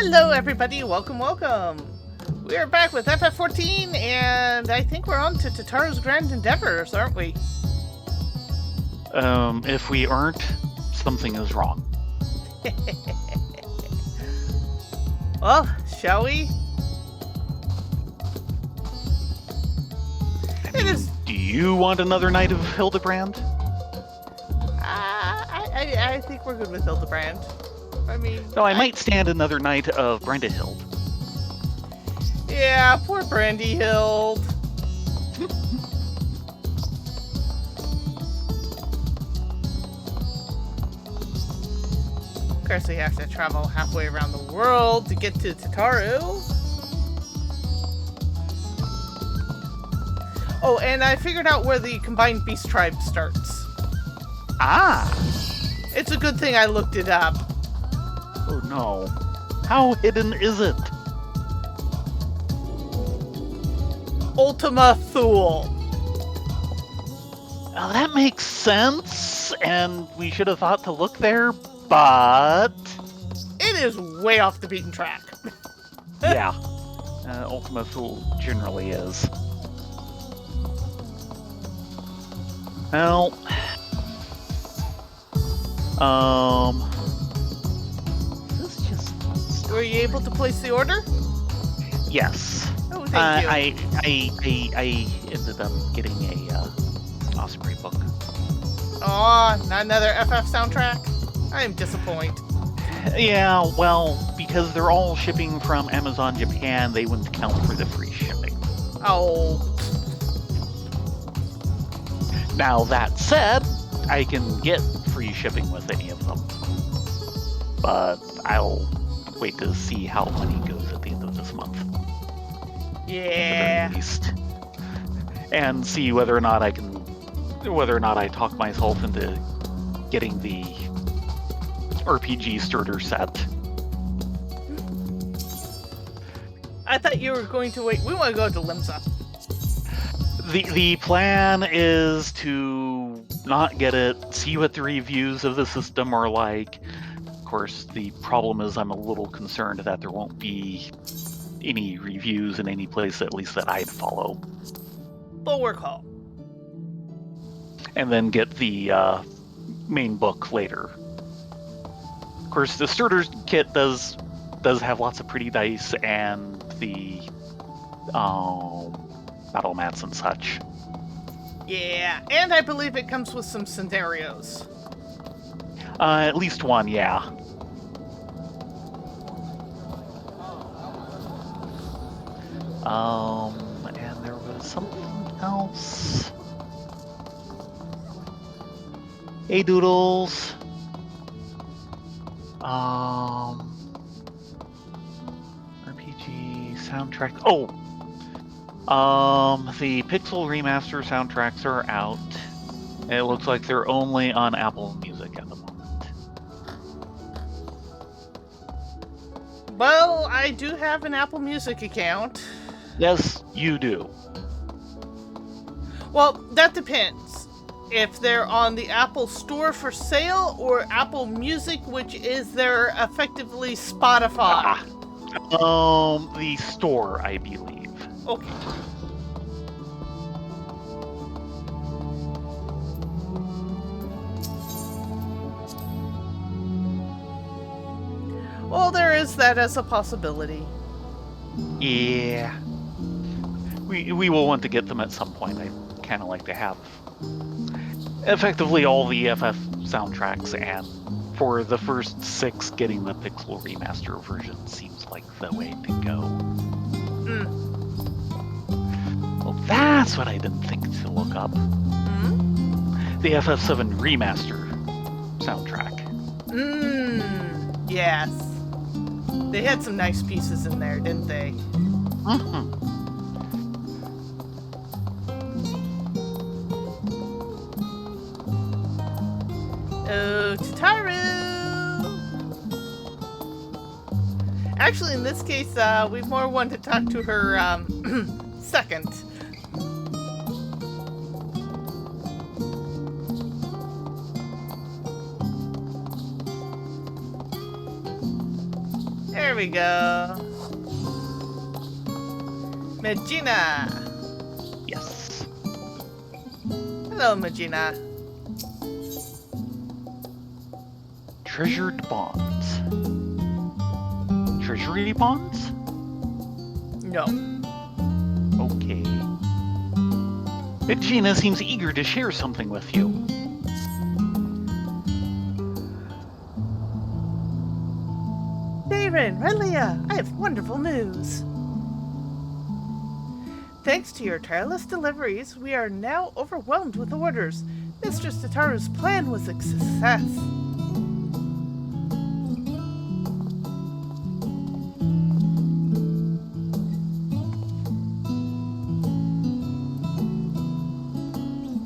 Hello, everybody. Welcome, welcome. We are back with FF14, and I think we're on to Tataru's Grand Endeavors, aren't we? If we aren't, something is wrong. Well, shall we? Do you want another night of Hildebrand? I think we're good with Hildebrand. I mean... No, I might stand another night of Brandyhild. Yeah, poor Brandyhild. Of course, we have to travel halfway around the world to get to Tataru. Oh, and I figured out where the combined beast tribe starts. Ah! It's a good thing I looked it up. Oh no. How hidden is it? Ultima Thule. Now that makes sense, and we should have thought to look there, but... It is way off the beaten track. Yeah. Ultima Thule generally is. Well... This is just... Were you able to place the order? Yes. Oh, thank you. I ended up getting a Osprey book. Aw, not another FF soundtrack? I am disappointed. Yeah, well, because they're all shipping from Amazon Japan, they wouldn't count for the free shipping. Oh. Now, that said, I can get free shipping with any of them. But I'll wait to see how money goes at the end of this month. Yeah. At the very least. And see whether or not I talk myself into getting the RPG starter set. I thought you were going to wait. We want to go to Limsa. The plan is to not get it, see what the reviews of the system are like. Of course, the problem is I'm a little concerned that there won't be any reviews in any place, at least that I'd follow. Bulwark Hall. And then get the main book later. Of course, the starter kit does have lots of pretty dice and the battle mats and such. Yeah, and I believe it comes with some scenarios. At least one, yeah. And there was something else. Hey, Doodles. RPG soundtrack. Oh! The Pixel Remaster soundtracks are out. It looks like they're only on Apple Music at the moment. Well, I do have an Apple Music account. Yes, you do. Well, that depends. If they're on the Apple Store for sale or Apple Music, which is their effectively Spotify. The store, I believe. Okay. Well, there is that as a possibility. Yeah. We will want to get them at some point. I kind of like to have effectively all the FF soundtracks, and for the first 6, getting the Pixel Remaster version seems like the way to go. Well, that's what I didn't think to look up. The FF7 Remaster soundtrack. Yes. They had some nice pieces in there, didn't they? Oh, Tataru! Actually, in this case, we more want to talk to her, second. There we go. Magina. Yes. Hello, Magina. Treasured bonds. Treasury bonds? No. Okay. Magina seems eager to share something with you. Thayrin, Rylea, I have wonderful news. Thanks to your tireless deliveries, we are now overwhelmed with orders. Mistress Tataru's plan was a success.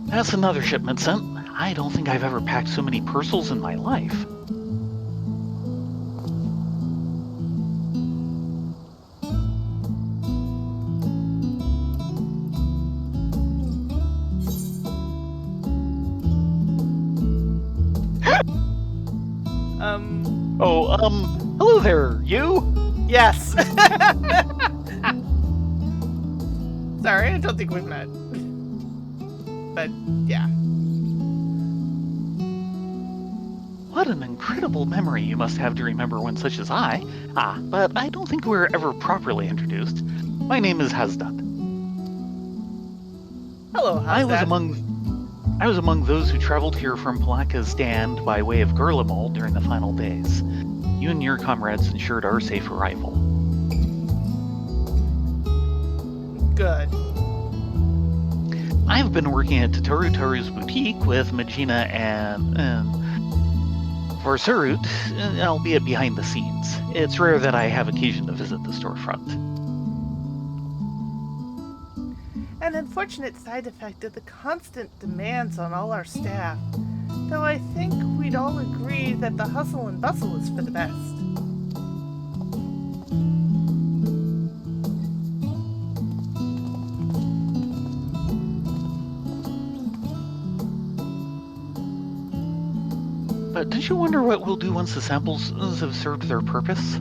That's another shipment sent. I don't think I've ever packed so many parcels in my life. Hello there, you? Yes. Sorry, I don't think we've met. But, yeah. What an incredible memory you must have to remember one such as I. But I don't think we were ever properly introduced. My name is Hasdad. Hello, Hasdad. I was among those who traveled here from Palaka's stand by way of Gurlimol during the final days. You and your comrades ensured our safe arrival. Good. I've been working at Taru's boutique with Magina and Varsarut, albeit behind the scenes. It's rare that I have occasion to visit the storefront. An unfortunate side effect of the constant demands on all our staff, though I think we'd all agree that the hustle and bustle is for the best. But don't you wonder what we'll do once the samples have served their purpose?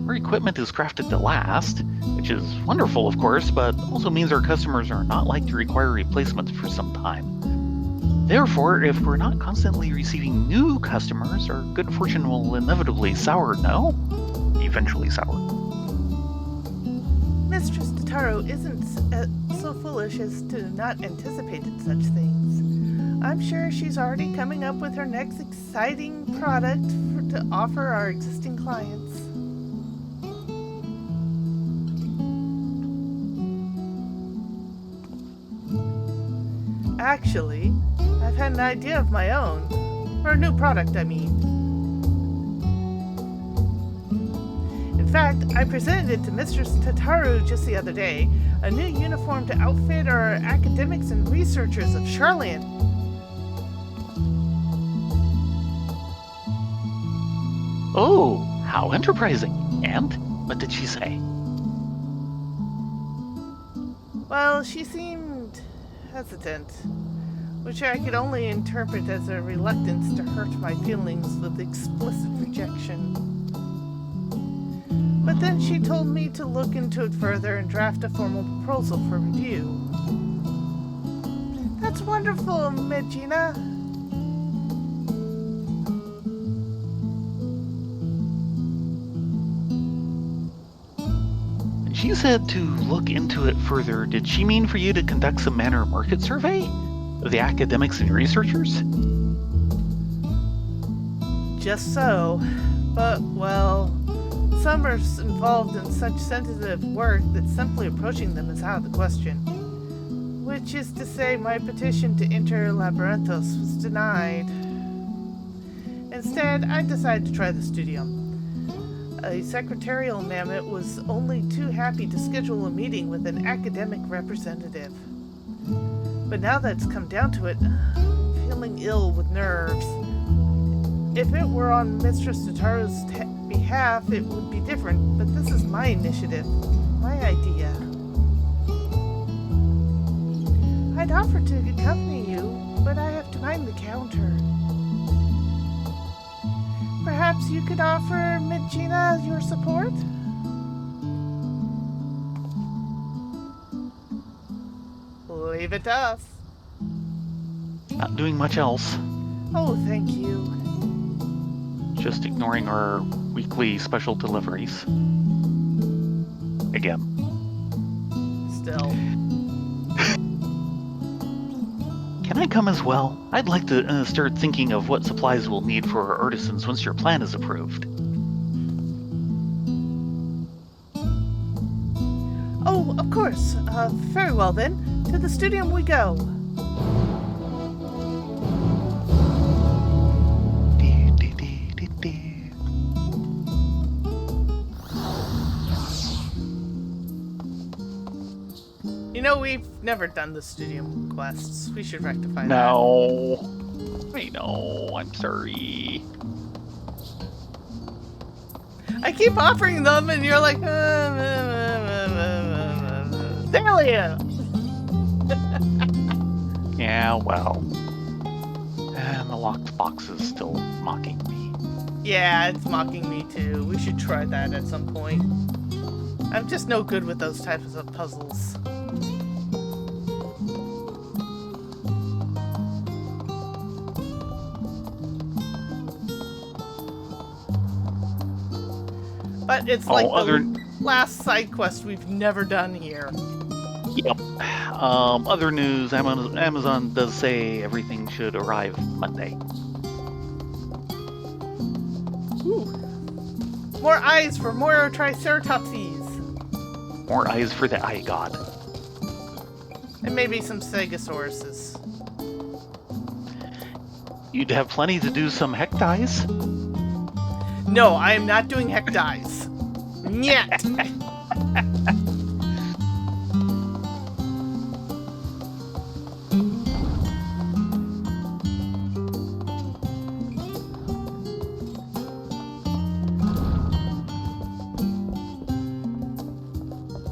Our equipment is crafted to last, which is wonderful, of course, but also means our customers are not likely to require replacements for some time. Therefore, if we're not constantly receiving new customers, our good fortune will inevitably sour, no? Eventually sour. Mistress Tataru isn't so foolish as to not anticipate such things. I'm sure she's already coming up with her next exciting product to offer our existing clients. Actually, I've had an idea of my own. For a new product, I mean. In fact, I presented it to Mistress Tataru just the other day, a new uniform to outfit our academics and researchers of Charlian. Oh, how enterprising. And what did she say? Well, she seemed hesitant, which I could only interpret as a reluctance to hurt my feelings with explicit rejection. But then she told me to look into it further and draft a formal proposal for review. That's wonderful, Magina. She said to look into it further. Did she mean for you to conduct some manner of market survey of the academics and researchers? Just so. But, well, some are involved in such sensitive work that simply approaching them is out of the question. Which is to say, my petition to enter Labyrinthos was denied. Instead, I decided to try the studium. A secretarial mammoth was only too happy to schedule a meeting with an academic representative. But now that it's come down to it, I'm feeling ill with nerves. If it were on Mistress Tataru's behalf, it would be different, but this is my initiative, my idea. I'd offer to accompany you, but I have to mind the counter. Perhaps you could offer Medjina your support? Leave it to us. Not doing much else. Oh, thank you. Just ignoring our weekly special deliveries. Again. Still. Can I come as well? I'd like to start thinking of what supplies we'll need for our artisans once your plan is approved. Oh, of course. Very well then. To the studio we go. You know, we've never done the studio quests. We should rectify that. No. I know. I'm sorry. I keep offering them and you're like, Rylea! Yeah, well. And the locked box is still mocking me. Yeah, it's mocking me too. We should try that at some point. I'm just no good with those types of puzzles. But it's like the last side quest we've never done here. Yep. Other news, Amazon does say everything should arrive Monday. Ooh. More eyes for more Triceratopses. More eyes for the eye god. And maybe some Stegosauruses. You'd have plenty to do some heck dies. No, I am not doing heck dies. Nyet!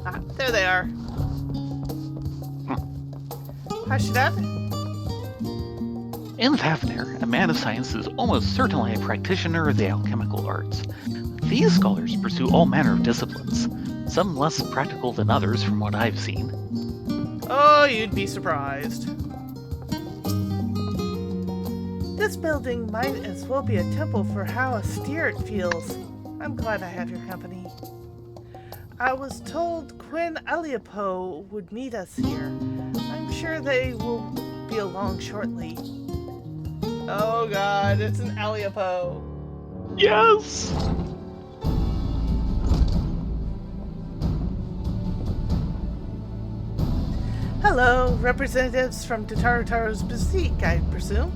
Ah, there they are. Hush it up. In Fafnir, a man of science is almost certainly a practitioner of the alchemical arts. These scholars pursue all manner of disciplines, some less practical than others from what I've seen. Oh, you'd be surprised. This building might as well be a temple for how austere it feels. I'm glad I have your company. I was told Quinn Aliapo would meet us here. I'm sure they will be along shortly. Oh god, it's an Aliapo. Yes! Hello, representatives from Tataru's boutique, I presume.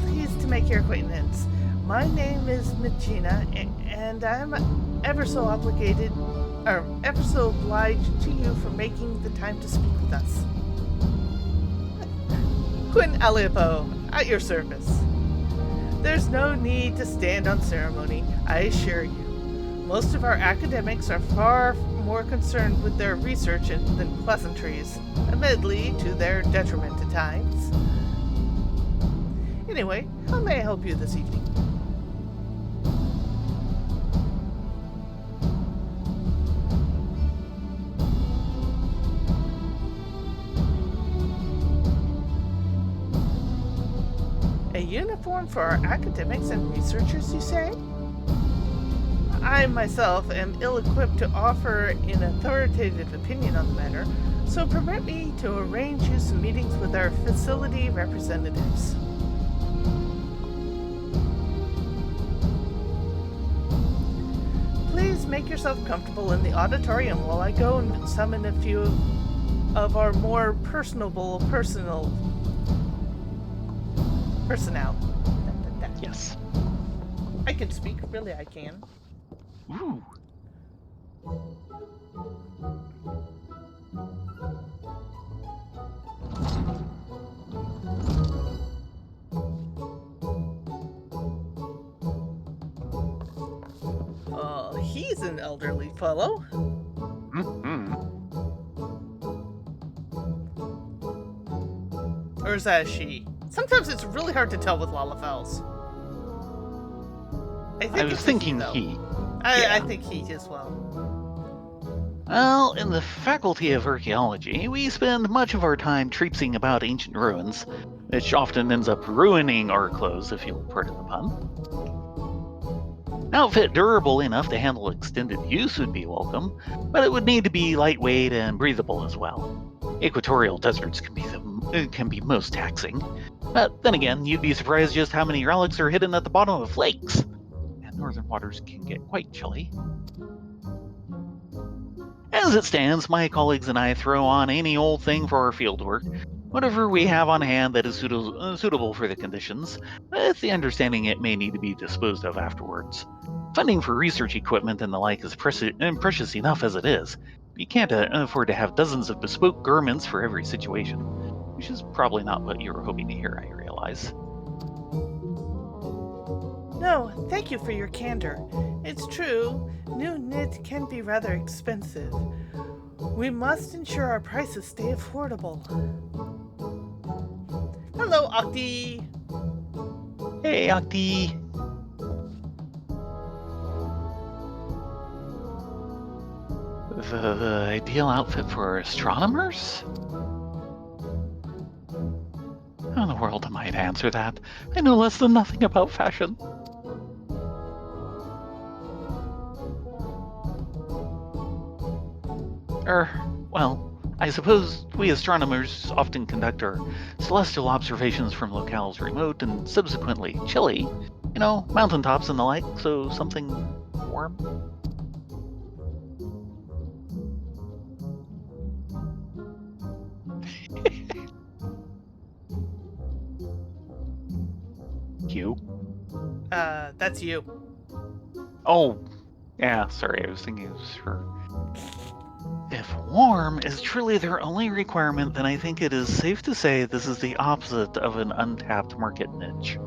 Pleased to make your acquaintance. My name is Medjina, and I'm ever so obliged to you for making the time to speak with us. Quinn Aliapo, at your service. There's no need to stand on ceremony, I assure you. Most of our academics are far more concerned with their research than pleasantries, admittedly to their detriment at times. Anyway, how may I help you this evening? A uniform for our academics and researchers, you say? I myself am ill-equipped to offer an authoritative opinion on the matter, so permit me to arrange you some meetings with our facility representatives. Please make yourself comfortable in the auditorium while I go and summon a few of our more personable personnel. Yes. I can speak, really I can. Ooh. He's an elderly fellow. Mm-hmm. Or is that a she? Sometimes it's really hard to tell with Lalafels. I was thinking he. I think he as well. Well, in the Faculty of Archaeology, we spend much of our time traipsing about ancient ruins, which often ends up ruining our clothes, if you'll pardon the pun. Outfit durable enough to handle extended use would be welcome, but it would need to be lightweight and breathable as well. Equatorial deserts can be most taxing, but then again, you'd be surprised just how many relics are hidden at the bottom of lakes. And northern waters can get quite chilly. As it stands, my colleagues and I throw on any old thing for our fieldwork, whatever we have on hand that is suitable for the conditions, with the understanding it may need to be disposed of afterwards. Funding for research equipment and the like is precious enough as it is. You can't afford to have dozens of bespoke garments for every situation, which is probably not what you were hoping to hear, I realize. No, thank you for your candor. It's true, new knit can be rather expensive. We must ensure our prices stay affordable. Hello, Octi! Hey, Octi! The ideal outfit for astronomers? How in the world am I to answer that? I know less than nothing about fashion. Well, I suppose we astronomers often conduct our celestial observations from locales remote and subsequently chilly. You know, mountaintops and the like, so something warm. You? That's you. Oh, yeah, sorry, I was thinking it was her. If warm is truly their only requirement, then I think it is safe to say this is the opposite of an untapped market niche.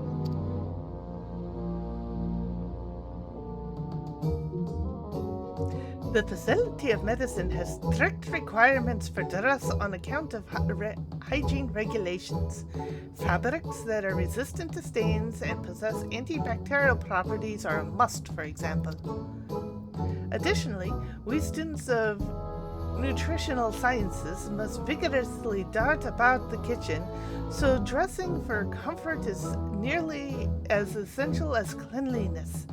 The Facility of Medicine has strict requirements for dress on account of hygiene regulations. Fabrics that are resistant to stains and possess antibacterial properties are a must, for example. Additionally, we students of nutritional sciences must vigorously dart about the kitchen, so dressing for comfort is nearly as essential as cleanliness.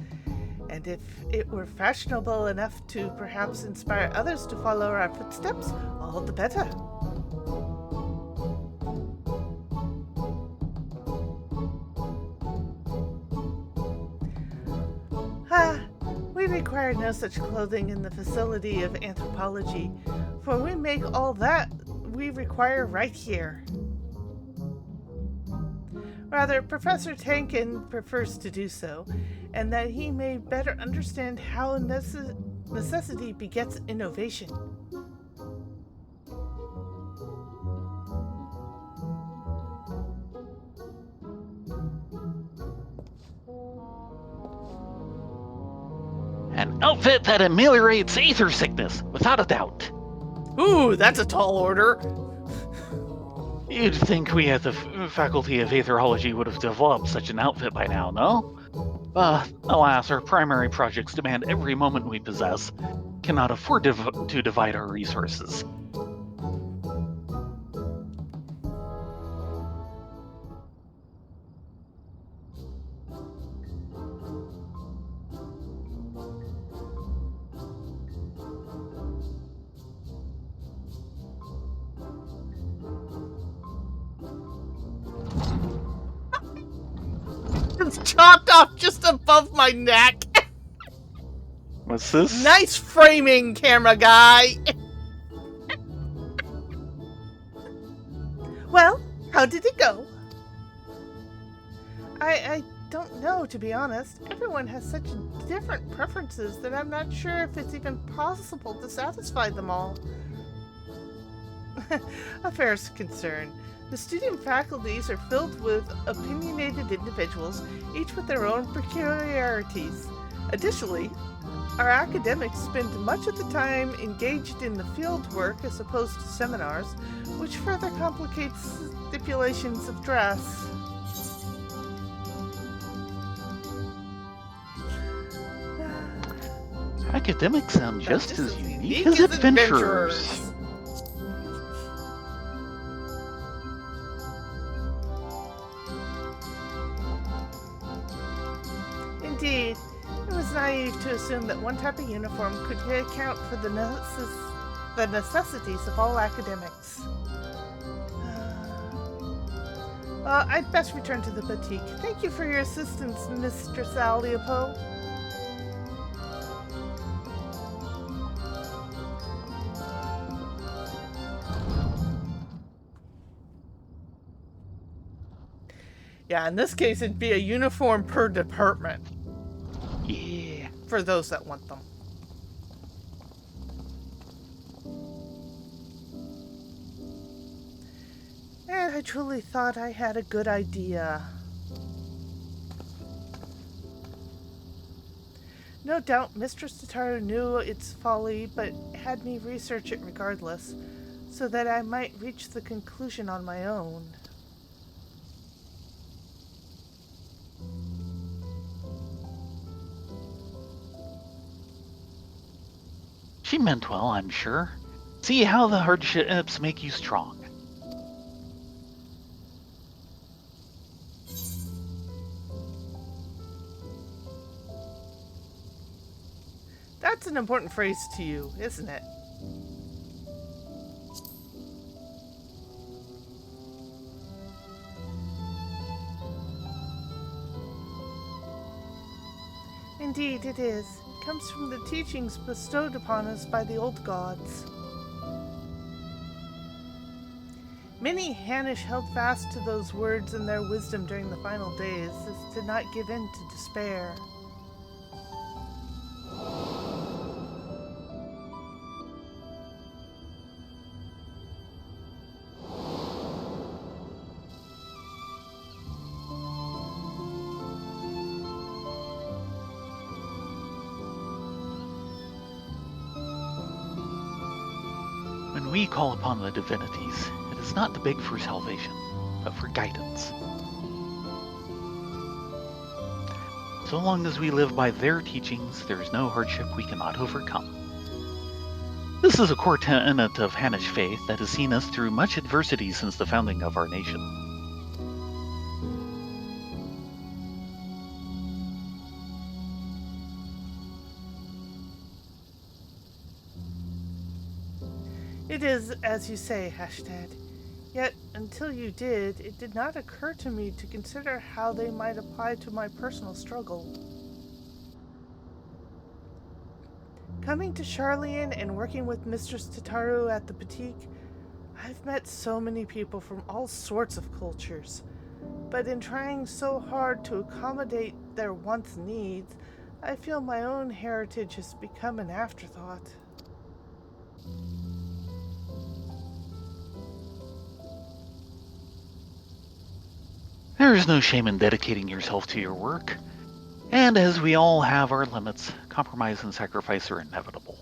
And if it were fashionable enough to perhaps inspire others to follow our footsteps, all the better. We require no such clothing in the Facility of Anthropology, for we make all that we require right here. Rather, Professor Tankin prefers to do so, and that he may better understand how necessity begets innovation. An outfit that ameliorates aether sickness, without a doubt. Ooh, that's a tall order. You'd think we at the Faculty of Aetherology would have developed such an outfit by now, no? But, alas, our primary projects demand every moment we possess. Cannot afford to divide our resources. It's chopped off just above my neck. What's this? Nice framing, camera guy. Well, how did it go? I don't know, to be honest. Everyone has such different preferences that I'm not sure if it's even possible to satisfy them all. Affairs of concern. The student faculties are filled with opinionated individuals, each with their own peculiarities. Additionally, our academics spend much of the time engaged in the field work as opposed to seminars, which further complicates stipulations of dress. Academics sound just as unique as adventurers. Indeed, it was naive to assume that one type of uniform could account for the necessities of all academics. Well, I'd best return to the boutique. Thank you for your assistance, Mistress Aliopo. Yeah, in this case, it'd be a uniform per department. Yeah. For those that want them. And I truly thought I had a good idea. No doubt Mistress Tataru knew its folly, but had me research it regardless, so that I might reach the conclusion on my own. She meant well, I'm sure. See how the hardships make you strong. That's an important phrase to you, isn't it? Indeed, it is. It comes from the teachings bestowed upon us by the old gods. Many Hanish held fast to those words and their wisdom during the final days, as to not give in to despair. When we call upon the divinities, it is not to beg for salvation, but for guidance. So long as we live by their teachings, there is no hardship we cannot overcome. This is a core tenet of Hanish faith that has seen us through much adversity since the founding of our nation. It is, as you say, Hashtag. Yet, until you did, it did not occur to me to consider how they might apply to my personal struggle. Coming to Charlian and working with Mistress Tataru at the boutique, I've met so many people from all sorts of cultures. But in trying so hard to accommodate their wants and needs, I feel my own heritage has become an afterthought. There is no shame in dedicating yourself to your work. And as we all have our limits, compromise and sacrifice are inevitable.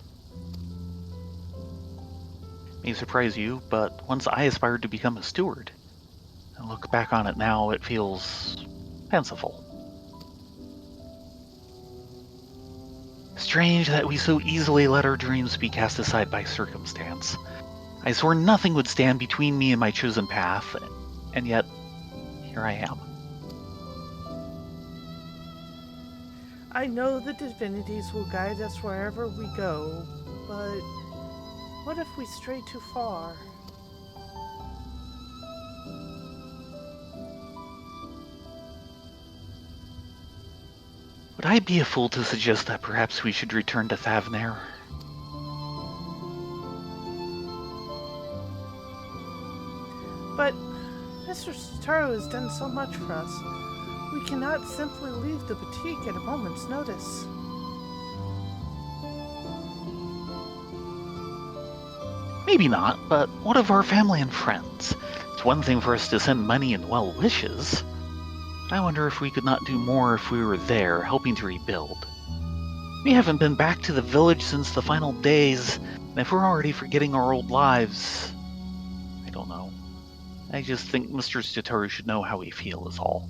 It may surprise you, but once I aspired to become a steward. And look back on it now, it feels fanciful. Strange that we so easily let our dreams be cast aside by circumstance. I swore nothing would stand between me and my chosen path, and yet, here I am. I know the divinities will guide us wherever we go, but what if we stray too far? Would I be a fool to suggest that perhaps we should return to Thavnair? But Mr. Tataru has done so much for us. We cannot simply leave the boutique at a moment's notice. Maybe not, but what of our family and friends? It's one thing for us to send money and well wishes. I wonder if we could not do more if we were there, helping to rebuild. We haven't been back to the village since the final days, and if we're already forgetting our old lives... I don't know. I just think Mr. Tataru should know how we feel is all.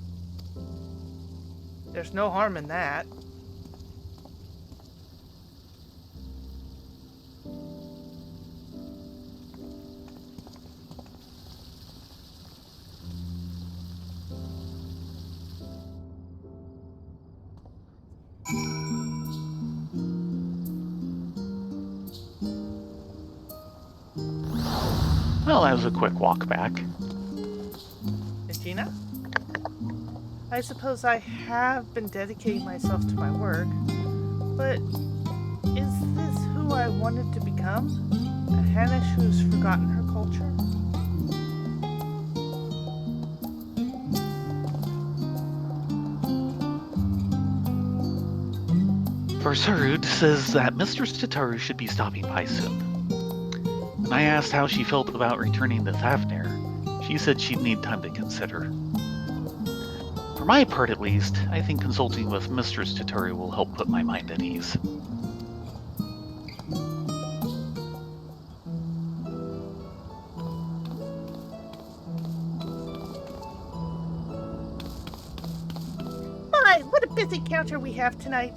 There's no harm in that. as a quick walk back. Regina? I suppose I have been dedicating myself to my work, but is this who I wanted to become? A Hanish who's forgotten her culture? Varsarud says that Mistress Tataru should be stopping by soon. When I asked how she felt about returning to Thavnir, she said she'd need time to consider. For my part at least, I think consulting with Mistress Tataru will help put my mind at ease. My, what a busy counter we have tonight.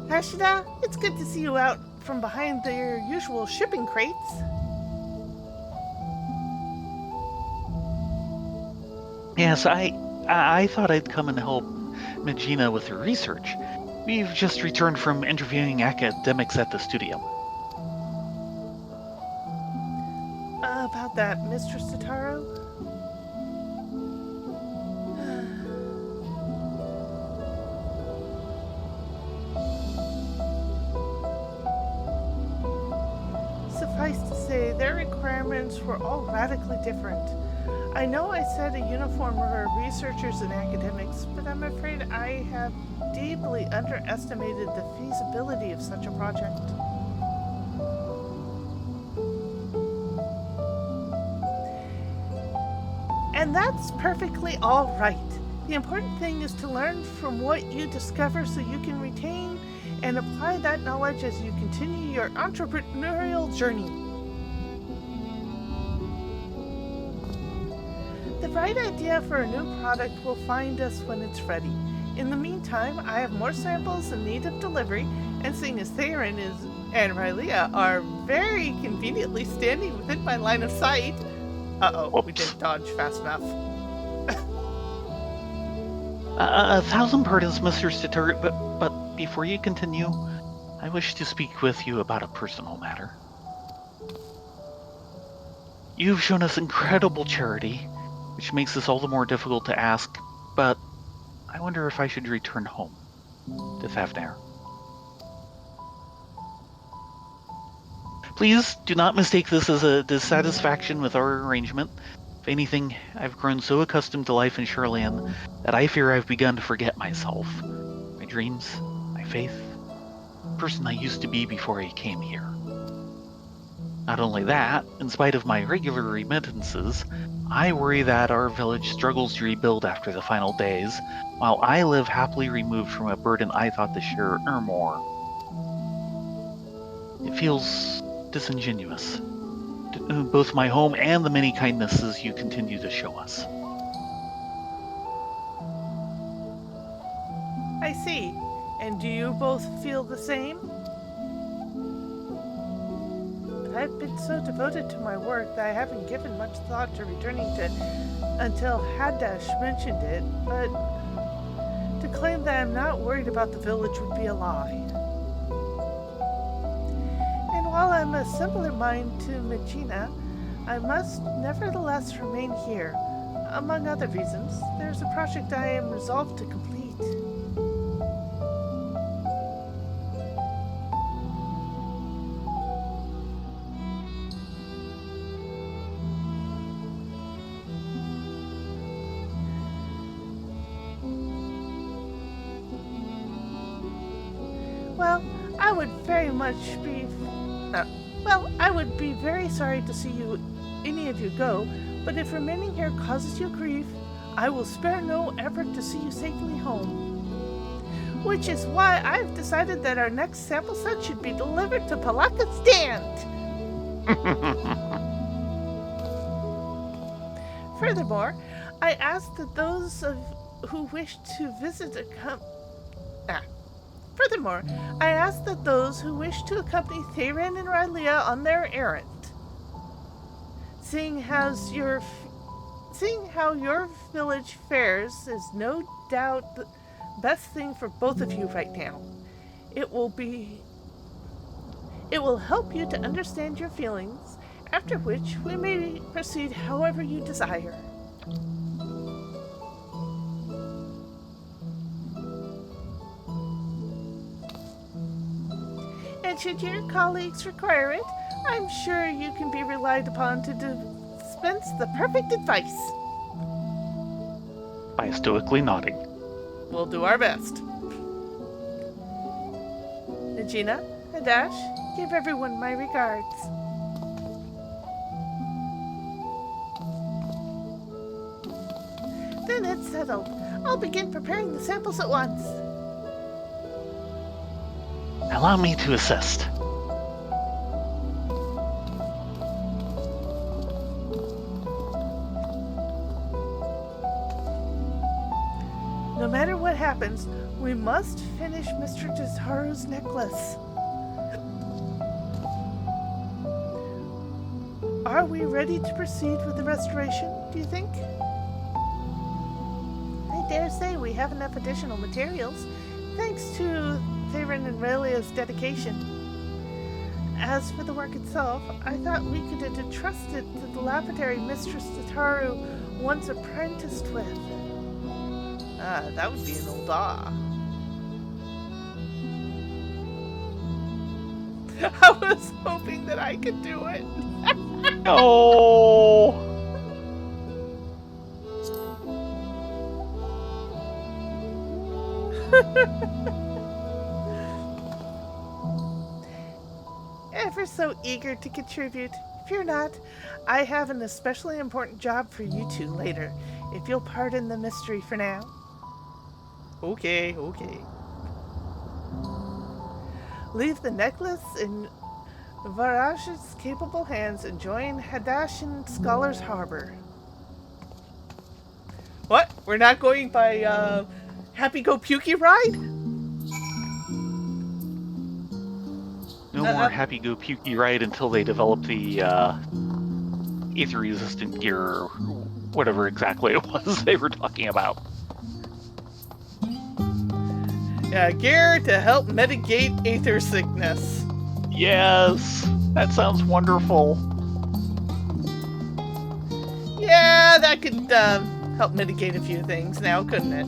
Ashida, it's good to see you out from behind their usual shipping crates. Yes, I thought I'd come and help Regina with her research. We've just returned from interviewing academics at the studio. About that, Mistress Tataru? Suffice to say, their requirements were all radically different. I know I said a uniform for researchers and academics, but I'm afraid I have deeply underestimated the feasibility of such a project. And that's perfectly all right. The important thing is to learn from what you discover so you can retain and apply that knowledge as you continue your entrepreneurial journey. The right idea for a new product will find us when it's ready. In the meantime, I have more samples in need of delivery, and seeing as Thayrin and Rylea are very conveniently standing within my line of sight. Uh-oh, we didn't dodge fast enough. 1,000 pardons, Mr. Tataru, but before you continue, I wish to speak with you about a personal matter. You've shown us incredible charity, which makes this all the more difficult to ask, but I wonder if I should return home to Thavnir. Please do not mistake this as a dissatisfaction with our arrangement. If anything, I've grown so accustomed to life in Sherlian that I fear I've begun to forget myself, my dreams, my faith, the person I used to be before I came here. Not only that, in spite of my regular remittances, I worry that our village struggles to rebuild after the final days, while I live happily removed from a burden I thought to share more. It feels disingenuous, both my home and the many kindnesses you continue to show us. I see. And do you both feel the same? But I've been so devoted to my work that I haven't given much thought to returning to until Hadash mentioned it, but to claim that I'm not worried about the village would be a lie. And while I'm a similar mind to Regina, I must nevertheless remain here. Among other reasons, there's a project I am resolved to complete. Well, I would be very sorry to see any of you go, but if remaining here causes you grief, I will spare no effort to see you safely home. Which is why I've decided that our next sample set should be delivered to Palaka's stand. Furthermore, I ask that those who wish to visit accompany Thayrin and Rylea on their errand. Seeing how your village fares is no doubt the best thing for both of you right now. It will help you to understand your feelings after which we may proceed however you desire. And should your colleagues require it, I'm sure you can be relied upon to dispense the perfect advice. By stoically nodding. We'll do our best. Regina, Hadash, give everyone my regards. Then it's settled. I'll begin preparing the samples at once. Allow me to assist. No matter what happens, we must finish Mr. Tataru's necklace. Are we ready to proceed with the restoration, do you think? I dare say we have enough additional materials, thanks to Thayrin and Rylea's dedication. As for the work itself, I thought we could entrust it to the lapidary Mistress Tataru once apprenticed with. That would be an old awe. I was hoping that I could do it. Oh! Ever so eager to contribute. Fear not, I have an especially important job for you two later, if you'll pardon the mystery for now. Okay. Leave the necklace in Varash's capable hands and join Hadash in Scholar's Harbor. What? We're not going by Happy Go Pukey ride? No more Happy Go Pukey ride until they develop the ether-resistant gear, or whatever exactly it was they were talking about. Yeah, gear to help mitigate aether sickness. Yes, that sounds wonderful. Yeah, that could help mitigate a few things now, couldn't it?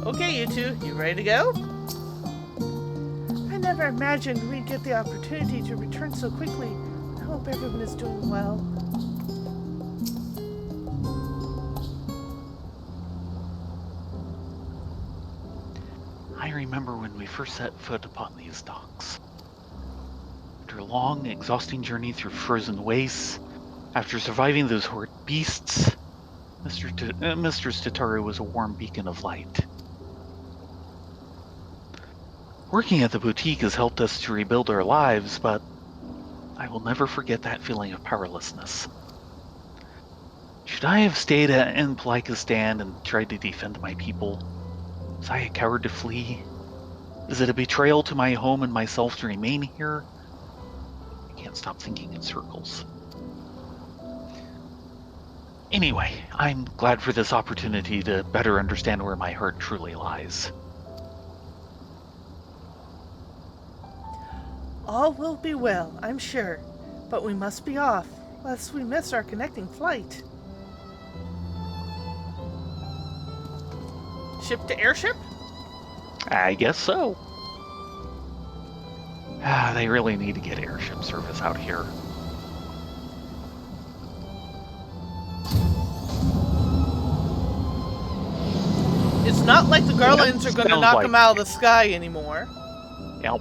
Okay, you two, you ready to go? I never imagined we'd get the opportunity to return so quickly. I hope everyone is doing well. I remember when we first set foot upon these docks. After a long, exhausting journey through frozen wastes, after surviving those horrid beasts, Mistress Tataru was a warm beacon of light. Working at the boutique has helped us to rebuild our lives, but I will never forget that feeling of powerlessness. Should I have stayed in Palakistan and tried to defend my people? Was I a coward to flee? Is it a betrayal to my home and myself to remain here? I can't stop thinking in circles. Anyway, I'm glad for this opportunity to better understand where my heart truly lies. All will be well, I'm sure, but we must be off, lest we miss our connecting flight. Ship to airship? I guess so. They really need to get airship service out here. It's not like the Garlands are going to knock like them out of the sky anymore. Yep.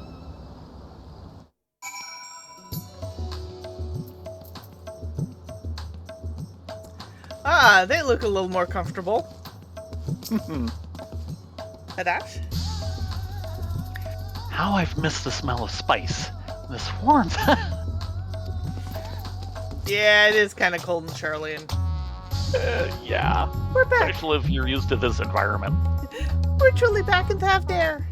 Ah, they look a little more comfortable. Hadash? How I've missed the smell of spice. This warmth. Yeah, it is kind of cold in Charlian. Yeah. We're back. Especially if you're used to this environment. We're truly back in Thavdare.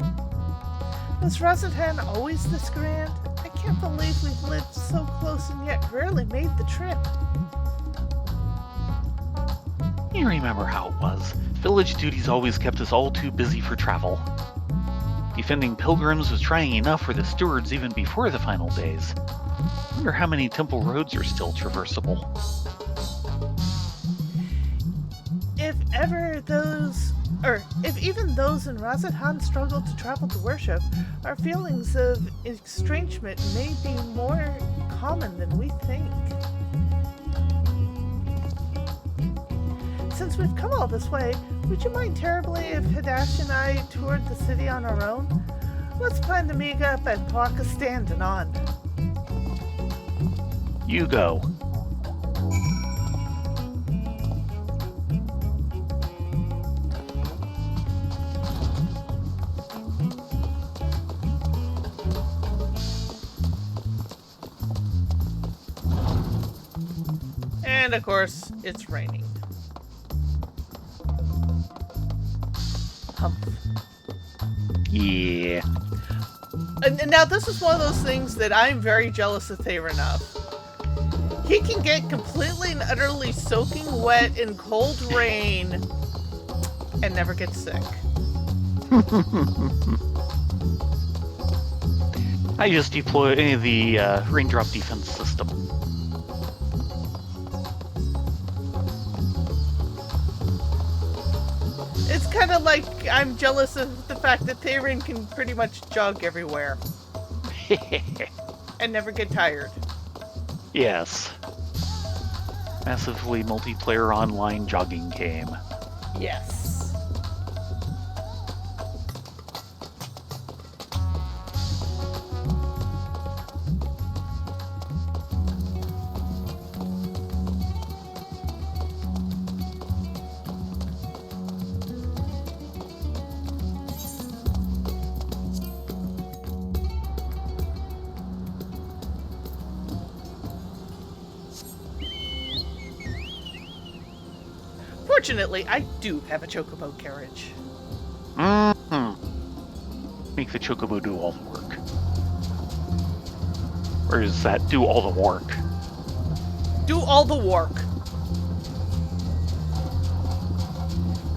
Was Rosenhan always this grand? I can't believe we've lived so close and yet rarely made the trip. You remember how it was. Village duties always kept us all too busy for travel. Defending pilgrims was trying enough for the stewards even before the final days. Wonder how many temple roads are still traversable. If even those in Razathan struggle to travel to worship, our feelings of estrangement may be more common than we think. Since we've come all this way, would you mind terribly if Hadash and I toured the city on our own? Let's plan to meet up at Paka Stand and on. You go. And of course, it's raining. Humph. Yeah. And now this is one of those things that I'm very jealous of Thayrin of. He can get completely and utterly soaking wet in cold rain and never get sick. I just deploy the raindrop defense system. It's kind of like I'm jealous of the fact that Thayrin can pretty much jog everywhere. And never get tired. Yes. Massively multiplayer online jogging game. Yes. Fortunately, I do have a chocobo carriage. Mm-hmm. Make the chocobo do all the work. Or is that do all the work? Do all the work.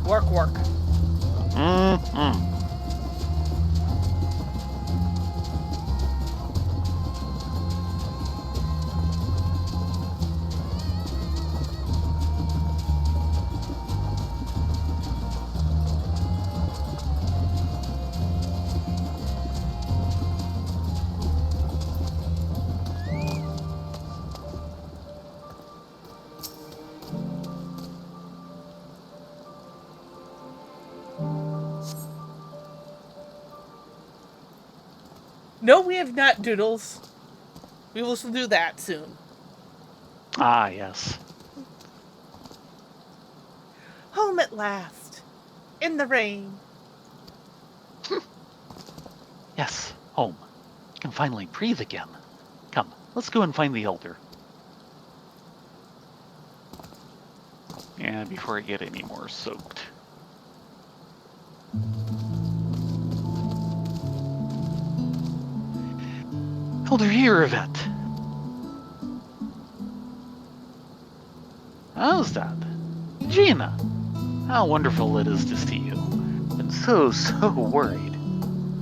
Work. Mm-hmm. No, we have not, Doodles. We will do that soon. Ah, yes. Home at last. In the rain. Yes, home. Can finally breathe again. Come, let's go and find the elder. Yeah, before I get any more soaked. Elder Yvet. How's that? Gina, how wonderful it is to see you. Been so worried.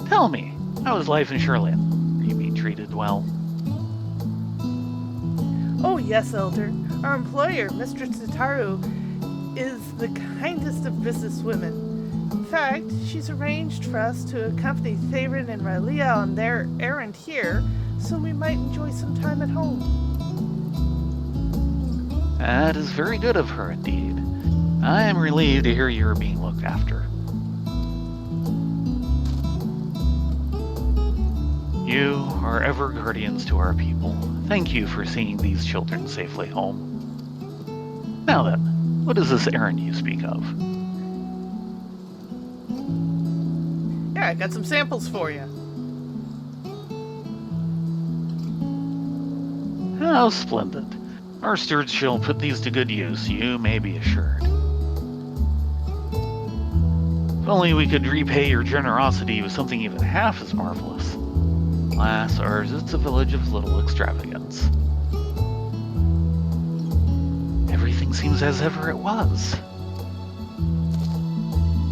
Tell me, how is life in Sherland? Are you being treated well? Oh, yes, Elder. Our employer, Mistress Tataru, is the kindest of businesswomen. In fact, she's arranged for us to accompany Thayrin and Rylea on their errand here, so we might enjoy some time at home. That is very good of her indeed. I am relieved to hear you are being looked after. You are ever guardians to our people. Thank you for seeing these children safely home. Now then, what is this errand you speak of? Yeah, I got some samples for you. How splendid. Our stewards shall put these to good use, you may be assured. only we could repay your generosity with something even half as marvelous. Alas, ours is a village of little extravagance. Everything seems as ever it was.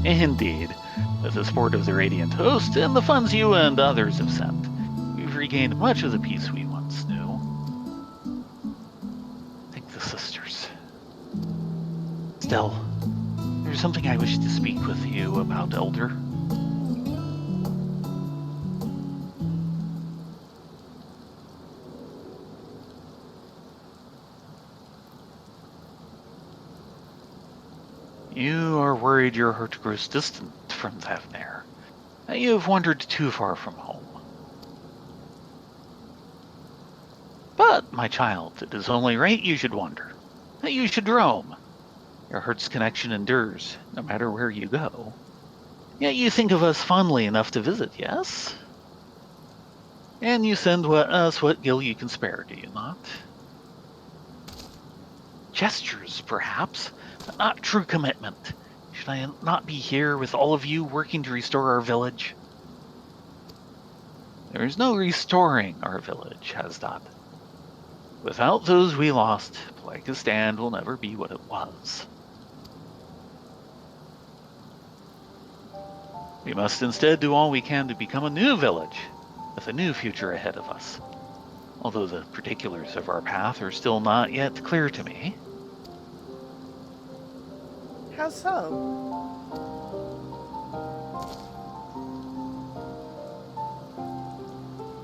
Indeed, with the support of the Radiant Host and the funds you and others have sent, we've regained much of the peace we once knew. Thank the sisters. Still, there's something I wish to speak with you about, Elder. You are worried your heart grows distant from Thavner. You have wandered too far from home. But, my child, it is only right you should wander, that you should roam. Your heart's connection endures, no matter where you go. Yet you think of us fondly enough to visit, yes? And you send us what gil you can spare, do you not? Gestures, perhaps, but not true commitment. Should I not be here with all of you working to restore our village? There is no restoring our village, Hasdad. Without those we lost, Playthru will never be what it was. We must instead do all we can to become a new village, with a new future ahead of us. Although the particulars of our path are still not yet clear to me. How so?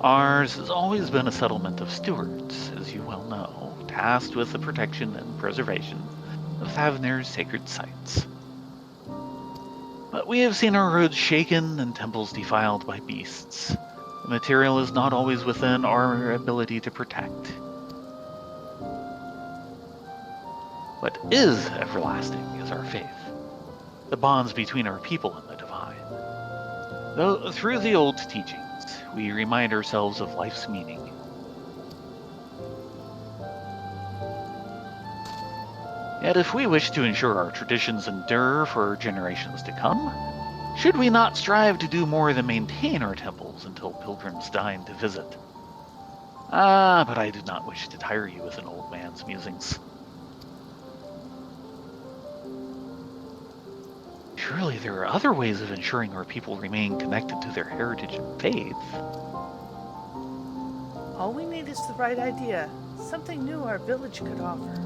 Ours has always been a settlement of stewards, as you well know, tasked with the protection and preservation of Thavner's sacred sites. But we have seen our roads shaken and temples defiled by beasts. The material is not always within our ability to protect. What is everlasting is our faith, the bonds between our people and the divine. Though through the old teachings, we remind ourselves of life's meaning. Yet if we wish to ensure our traditions endure for generations to come, should we not strive to do more than maintain our temples until pilgrims deign to visit? But I do not wish to tire you with an old man's musings. Surely there are other ways of ensuring our people remain connected to their heritage and faith. All we need is the right idea, something new our village could offer.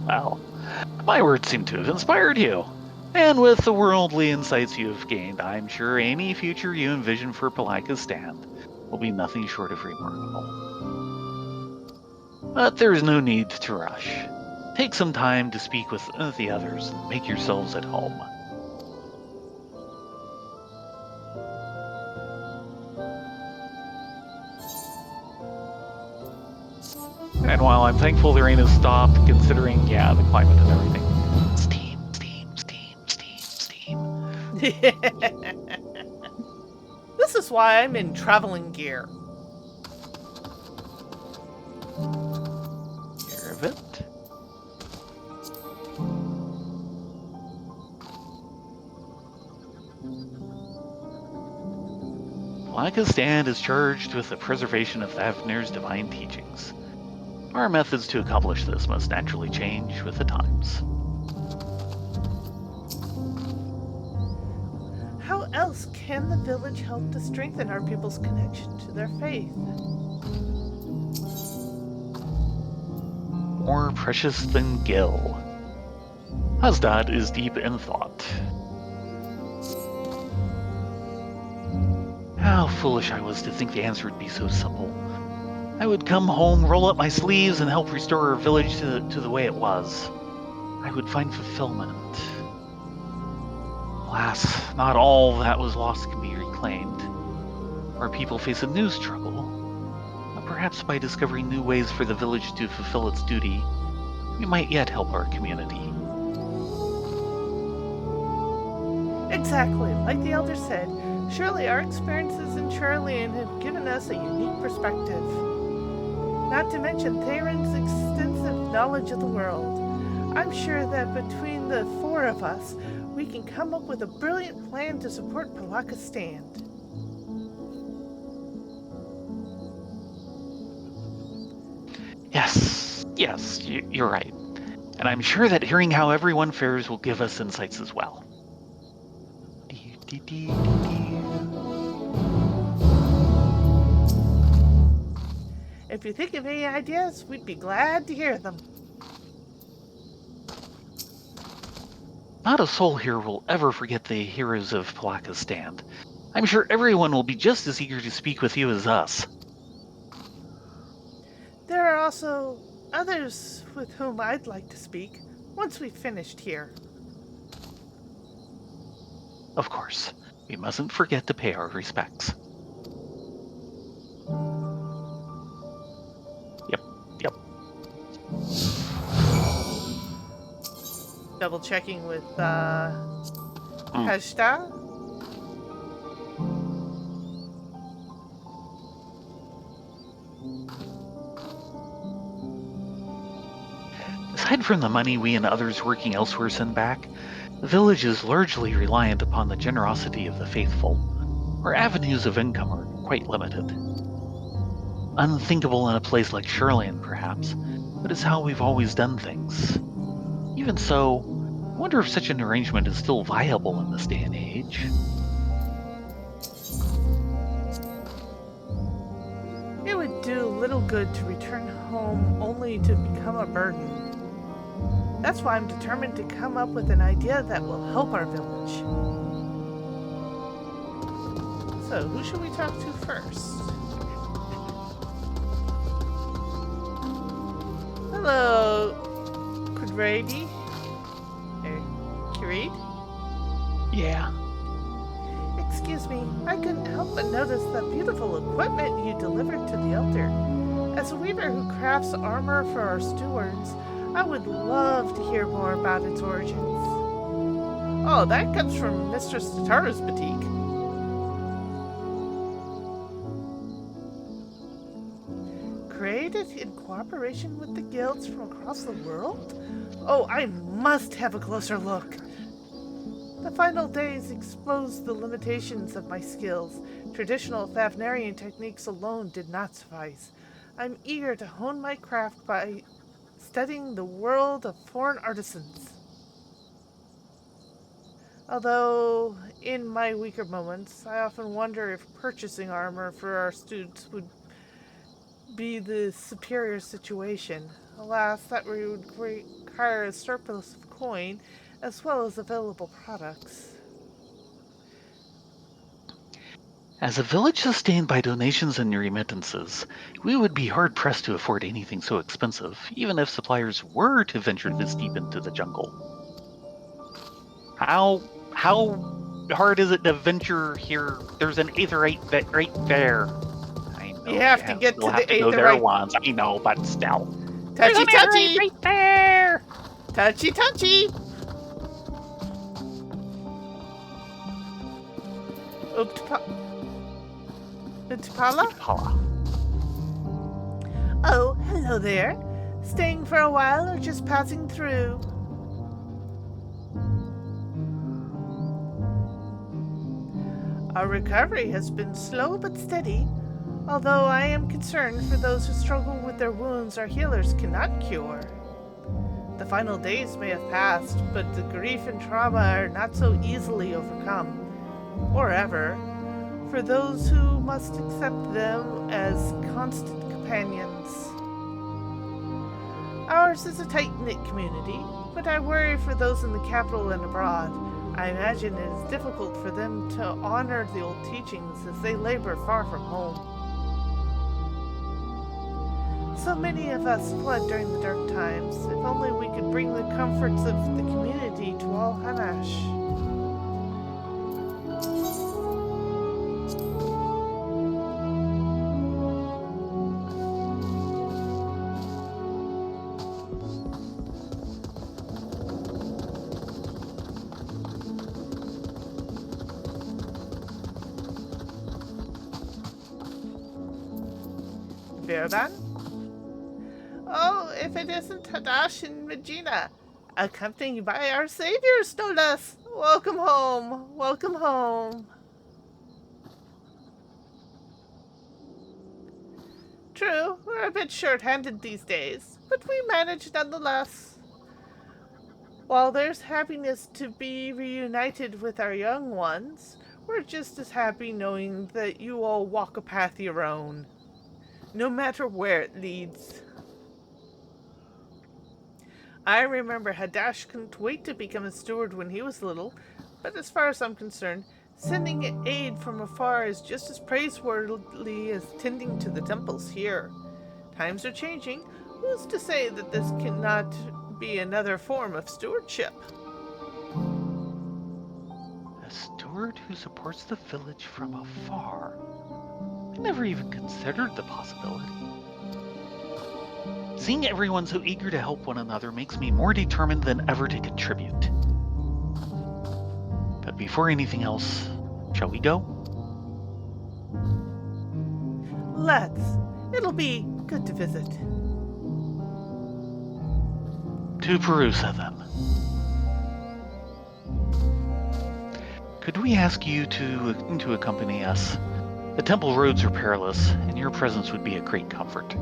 Well, my words seem to have inspired you. And with the worldly insights you have gained, I'm sure any future you envision for Palika's stand will be nothing short of remarkable. But there is no need to rush. Take some time to speak with the others and make yourselves at home. And while I'm thankful the rain has stopped, considering, the climate and everything. Steam. This is why I'm in traveling gear. Hear of it? Palika's stand is charged with the preservation of Thavner's divine teachings. Our methods to accomplish this must naturally change with the times. How else can the village help to strengthen our people's connection to their faith? More precious than gil. Hasdad is deep in thought. How foolish I was to think the answer would be so simple. I would come home, roll up my sleeves, and help restore our village to the way it was. I would find fulfillment. Alas, not all that was lost can be reclaimed. Our people face a new struggle. Perhaps by discovering new ways for the village to fulfill its duty, we might yet help our community. Exactly, like the elder said, surely our experiences in Charlian have given us a unique perspective. Not to mention Thayrin's extensive knowledge of the world. I'm sure that between the four of us, we can come up with a brilliant plan to support Palaka's stand. Yes, you're right. And I'm sure that hearing how everyone fares will give us insights as well. If you think of any ideas, we'd be glad to hear them. Not a soul here will ever forget the heroes of Palaka's stand. I'm sure everyone will be just as eager to speak with you as us. There are also others with whom I'd like to speak once we've finished here. Of course, we mustn't forget to pay our respects. Yep. Double checking with Hashta. Aside from the money we and others working elsewhere send back, the village is largely reliant upon the generosity of the faithful. Our avenues of income are quite limited. Unthinkable in a place like Shoreland, perhaps, but it's how we've always done things. Even so, I wonder if such an arrangement is still viable in this day and age. It would do little good to return home only to become a burden. That's why I'm determined to come up with an idea that will help our village. So, who should we talk to first? Hello, Kudradi? Kirid? Yeah. Excuse me, I couldn't help but notice the beautiful equipment you delivered to the Elder. As a weaver who crafts armor for our stewards, I would love to hear more about its origins. Oh, that comes from Mistress Tataru's boutique. Created in cooperation with the guilds from across the world? Oh, I must have a closer look. The final days exposed the limitations of my skills. Traditional Thavnarian techniques alone did not suffice. I'm eager to hone my craft by studying the world of foreign artisans. Although, in my weaker moments, I often wonder if purchasing armor for our students would be the superior situation. Alas, that would require a surplus of coin as well as available products. As a village sustained by donations and remittances, we would be hard-pressed to afford anything so expensive, even if suppliers were to venture this deep into the jungle. How hard is it to venture here? There's an aetherite right there. I know You have to get to the go there aetherite. once. I know, but still. Touchy touchy! Right there! Touchy touchy! Utpala? Paula. Oh, hello there. Staying for a while or just passing through? Our recovery has been slow but steady, although I am concerned for those who struggle with their wounds our healers cannot cure. The final days may have passed, but the grief and trauma are not so easily overcome, or ever, for those who must accept them as constant companions. Ours is a tight-knit community, but I worry for those in the capital and abroad. I imagine it is difficult for them to honor the old teachings as they labor far from home. So many of us fled during the dark times. If only we could bring the comforts of the community to all Hanash. Verban? Oh, if it isn't Hadash and Regina. Accompanied by our saviors, no less. Welcome home. Welcome home. True, we're a bit short-handed these days, but we manage nonetheless. While there's happiness to be reunited with our young ones, we're just as happy knowing that you all walk a path your own, no matter where it leads. I remember Hadash couldn't wait to become a steward when he was little, but as far as I'm concerned, sending aid from afar is just as praiseworthy as tending to the temples here. Times are changing. Who's to say that this cannot be another form of stewardship? A steward who supports the village from afar. I never even considered the possibility. Seeing everyone so eager to help one another makes me more determined than ever to contribute. But before anything else, shall we go? Let's. It'll be good to visit. To Perusa, then. Could we ask you to accompany us? The temple roads are perilous, and your presence would be a great comfort.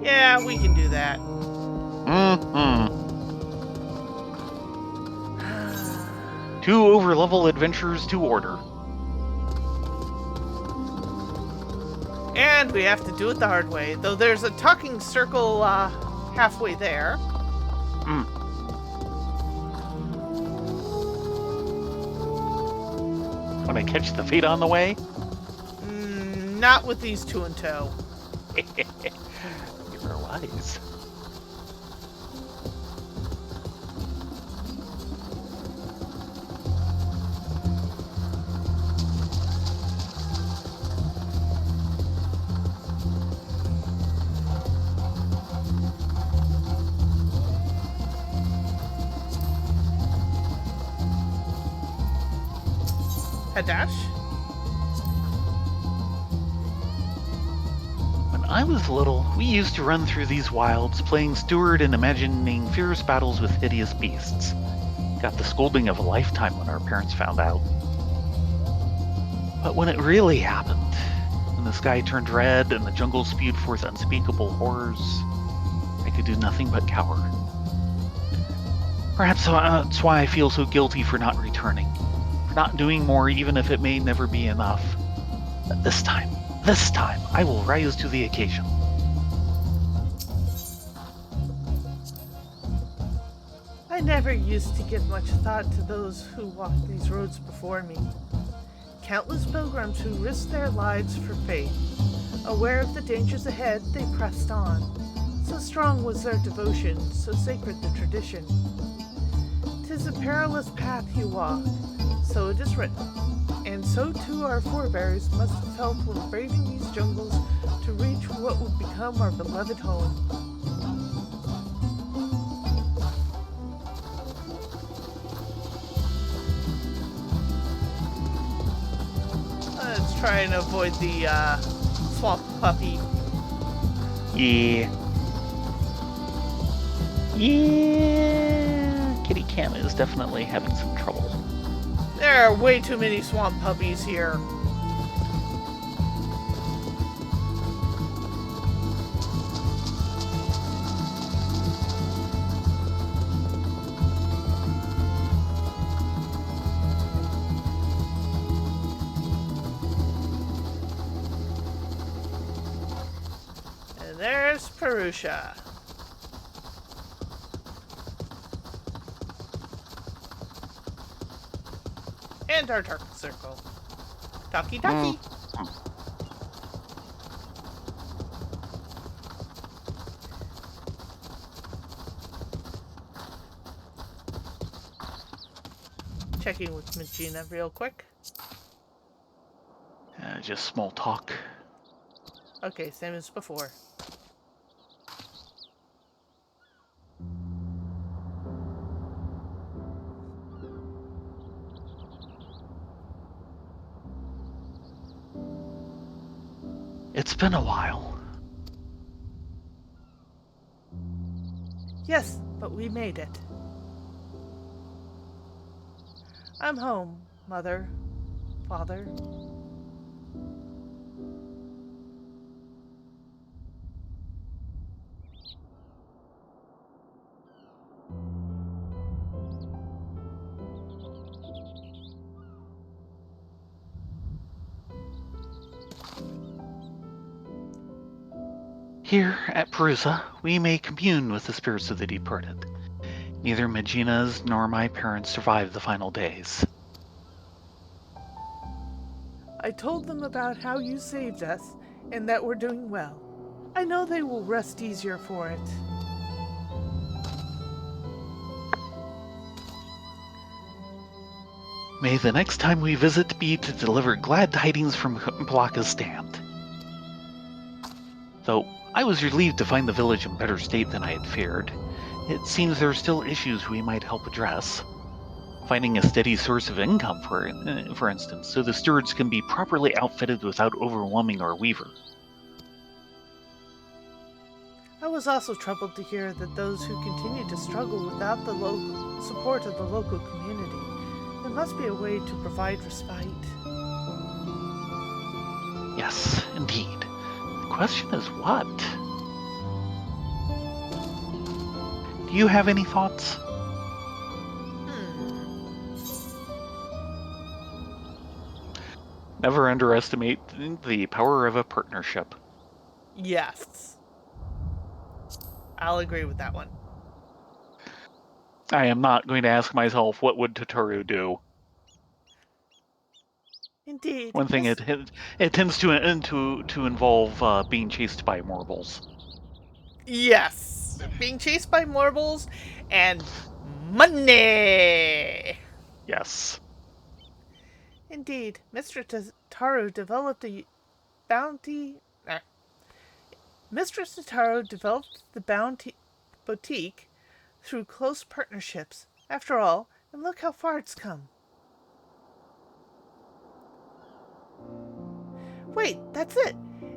Yeah, we can do that. Mm-hmm. 2 over-level adventurers to order. And we have to do it the hard way, though there's a talking circle halfway there. When I catch the fate on the way? Not with these 2 in tow. You're wise. Hadash? When I was little, we used to run through these wilds, playing steward and imagining fierce battles with hideous beasts. Got the scolding of a lifetime when our parents found out. But when it really happened, when the sky turned red and the jungle spewed forth unspeakable horrors, I could do nothing but cower. Perhaps that's why I feel so guilty for not returning, for not doing more even if it may never be enough. But this time, I will rise to the occasion. I never used to give much thought to those who walked these roads before me. Countless pilgrims who risked their lives for faith. Aware of the dangers ahead, they pressed on. So strong was their devotion, so sacred the tradition. 'Tis a perilous path you walk, so it is written. And so too our forebears must have felt when braving these jungles to reach what would become our beloved home. Let's try and avoid the swamp puppy. Yeah. Kitty Cam is definitely having some trouble. There are way too many swamp puppies here. And there's Perusa. And our dark circle. Talkie talkie. Checking with Magina real quick. Just small talk. Okay, same as before. It's been a while. Yes, but we made it. I'm home, Mother, Father. Here at Perusa, we may commune with the spirits of the departed. Neither Magina's nor my parents survived the final days. I told them about how you saved us and that we're doing well. I know they will rest easier for it. May the next time we visit be to deliver glad tidings from Plaka's stand. Though I was relieved to find the village in better state than I had feared, it seems there are still issues we might help address. Finding a steady source of income, for instance, so the stewards can be properly outfitted without overwhelming our weaver. I was also troubled to hear that those who continue to struggle without the support of the local community, there must be a way to provide respite. Yes, indeed. The question is what? Do you have any thoughts? Never underestimate the power of a partnership. Yes. I'll agree with that one. I am not going to ask myself, what would Tataru do? Indeed. One thing it tends to involve being chased by marbles. Yes. Being chased by marbles and money. Yes. Indeed, Mr. Tataru developed a bounty. Mistress Tataru developed the bounty boutique through close partnerships. After all, and look how far it's come. Wait, that's it.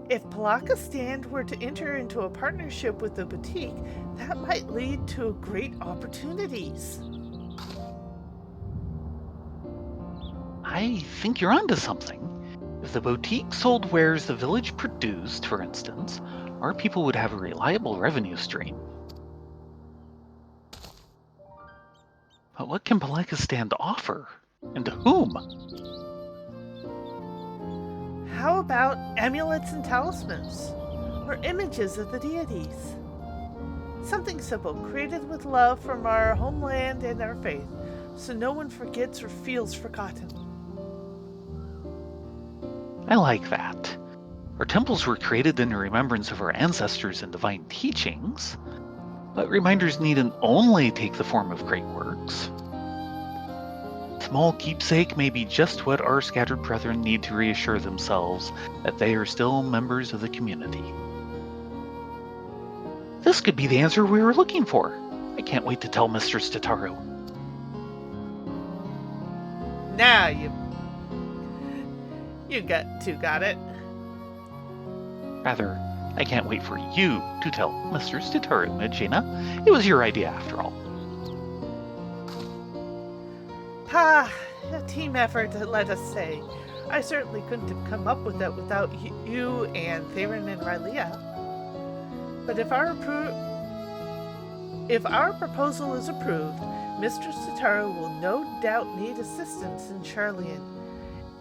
If Palaka's stand were to enter into a partnership with the boutique, that might lead to great opportunities. I think you're onto something. If the boutique sold wares the village produced, for instance, our people would have a reliable revenue stream. But what can Palaka's stand offer? And to whom? How about amulets and talismans? Or images of the deities? Something simple, created with love from our homeland and our faith, so no one forgets or feels forgotten. I like that. Our temples were created in remembrance of our ancestors and divine teachings, but reminders needn't only take the form of great works. Small keepsake may be just what our scattered brethren need to reassure themselves that they are still members of the community. This could be the answer we were looking for. I can't wait to tell Mistress Tataru. Now you got it. Rather, I can't wait for you to tell Mistress Tataru, Magina. It was your idea after all. A team effort, let us say. I certainly couldn't have come up with that without you and Thayrin and Rylea. But if our proposal is approved, Mistress Tataru will no doubt need assistance in Charlian.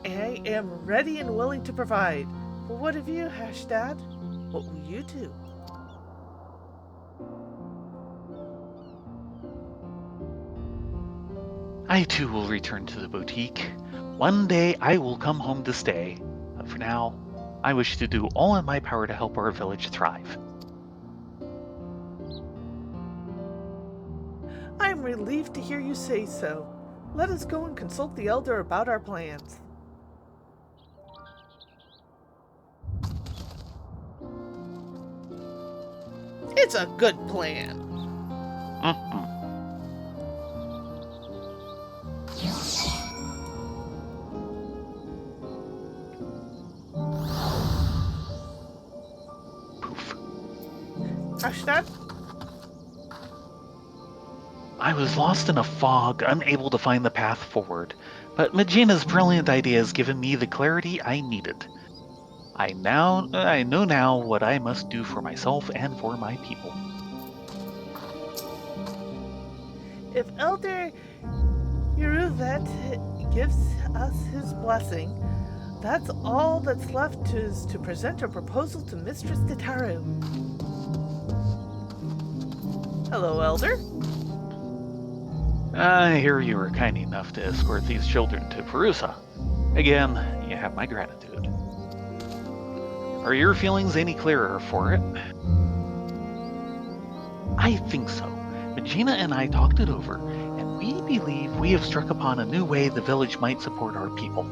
I am ready and willing to provide. But what of you, Hashtag? What will you do? I too will return to the boutique. One day I will come home to stay. But for now, I wish to do all in my power to help our village thrive. I am relieved to hear you say so. Let us go and consult the elder about our plans. It's a good plan. Mm-hmm. Poof. Hashtag? I was lost in a fog, unable to find the path forward, but Magina's brilliant idea has given me the clarity I needed. I know now what I must do for myself and for my people. If Elder Yeruvet gives us his blessing, that's all that's left is to present a proposal to Mistress Tataru. Hello, Elder. I hear you were kind enough to escort these children to Perusa. Again, you have my gratitude. Are your feelings any clearer for it? I think so. Magina and I talked it over, and we believe we have struck upon a new way the village might support our people.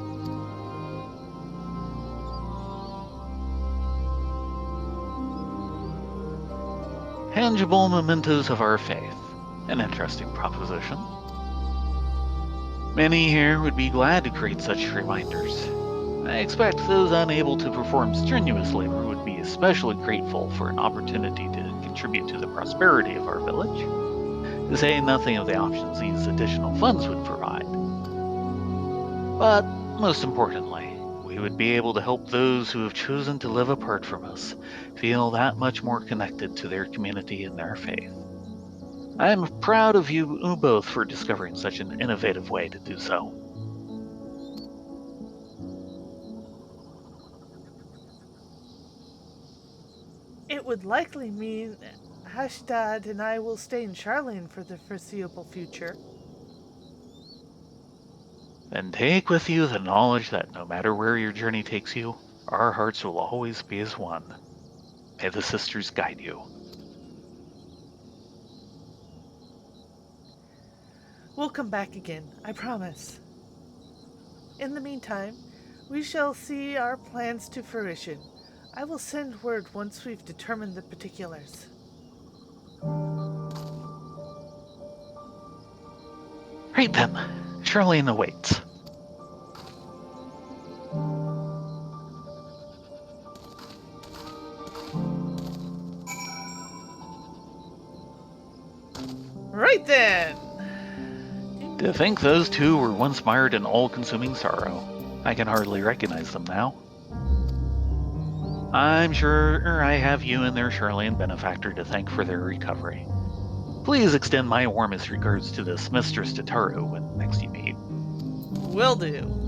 Tangible mementos of our faith. An interesting proposition. Many here would be glad to create such reminders. I expect those unable to perform strenuous labor would be especially grateful for an opportunity to contribute to the prosperity of our village, to say nothing of the options these additional funds would provide. But most importantly, we would be able to help those who have chosen to live apart from us feel that much more connected to their community and their faith. I am proud of you both for discovering such an innovative way to do so. It would likely mean Hashtad and I will stay in Charlene for the foreseeable future. Then take with you the knowledge that no matter where your journey takes you, our hearts will always be as one. May the sisters guide you. We'll come back again, I promise. In the meantime, we shall see our plans to fruition. I will send word once we've determined the particulars. Right then, Charlene awaits. Right then! To think those two were once mired in all-consuming sorrow. I can hardly recognize them now. I'm sure I have you and their Charlene benefactor to thank for their recovery. Please extend my warmest regards to this Mistress Tataru when next you meet. Will do.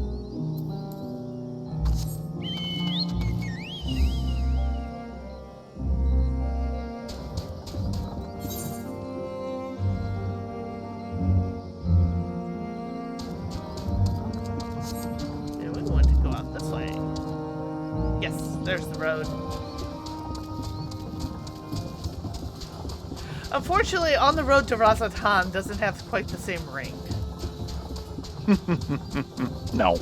We want to go out this way. Yes, there's the road. Unfortunately, On the Road to Razatan doesn't have quite the same ring. No.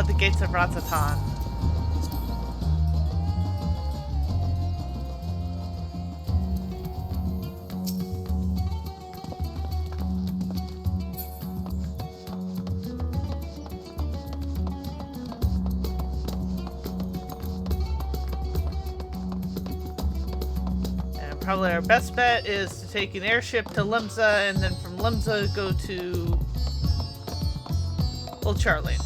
The gates of Razatan. And probably our best bet is to take an airship to Limsa, and then from Limsa go to Old Charlene.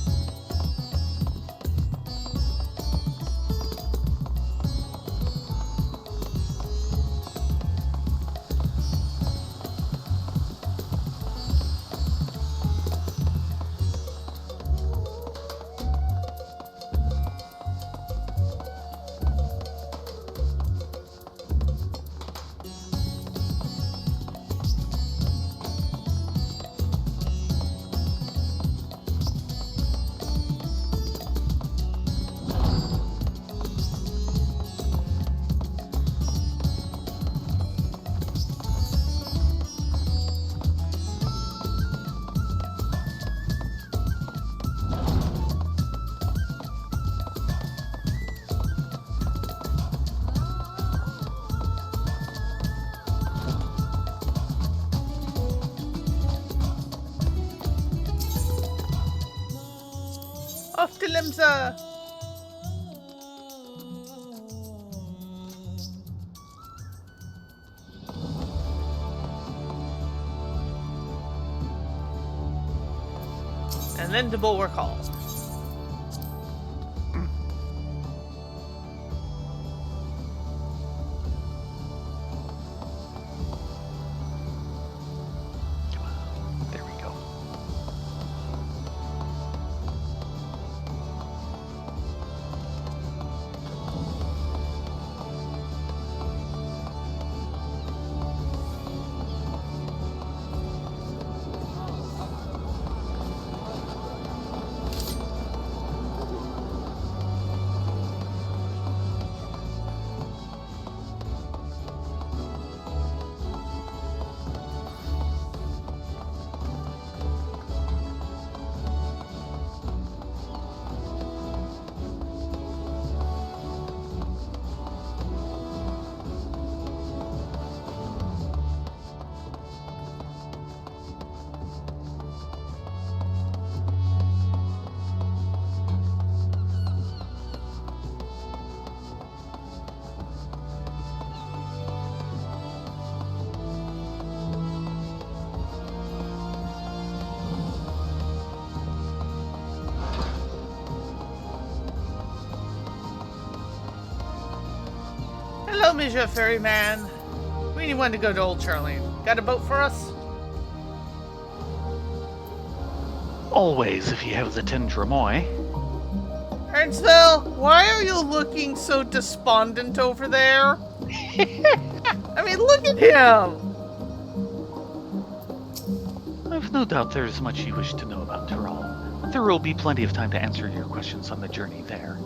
Filimza! And then to Bulwark Hall. There we go. Hello, Monsieur Ferryman. We need one to go to Old Charlene. Got a boat for us? Always, if you have the Tendremoy. Ernstville, why are you looking so despondent over there? I mean, look at him! I've no doubt there's much you wish to know about Tyrol. There will be plenty of time to answer your questions on the journey there.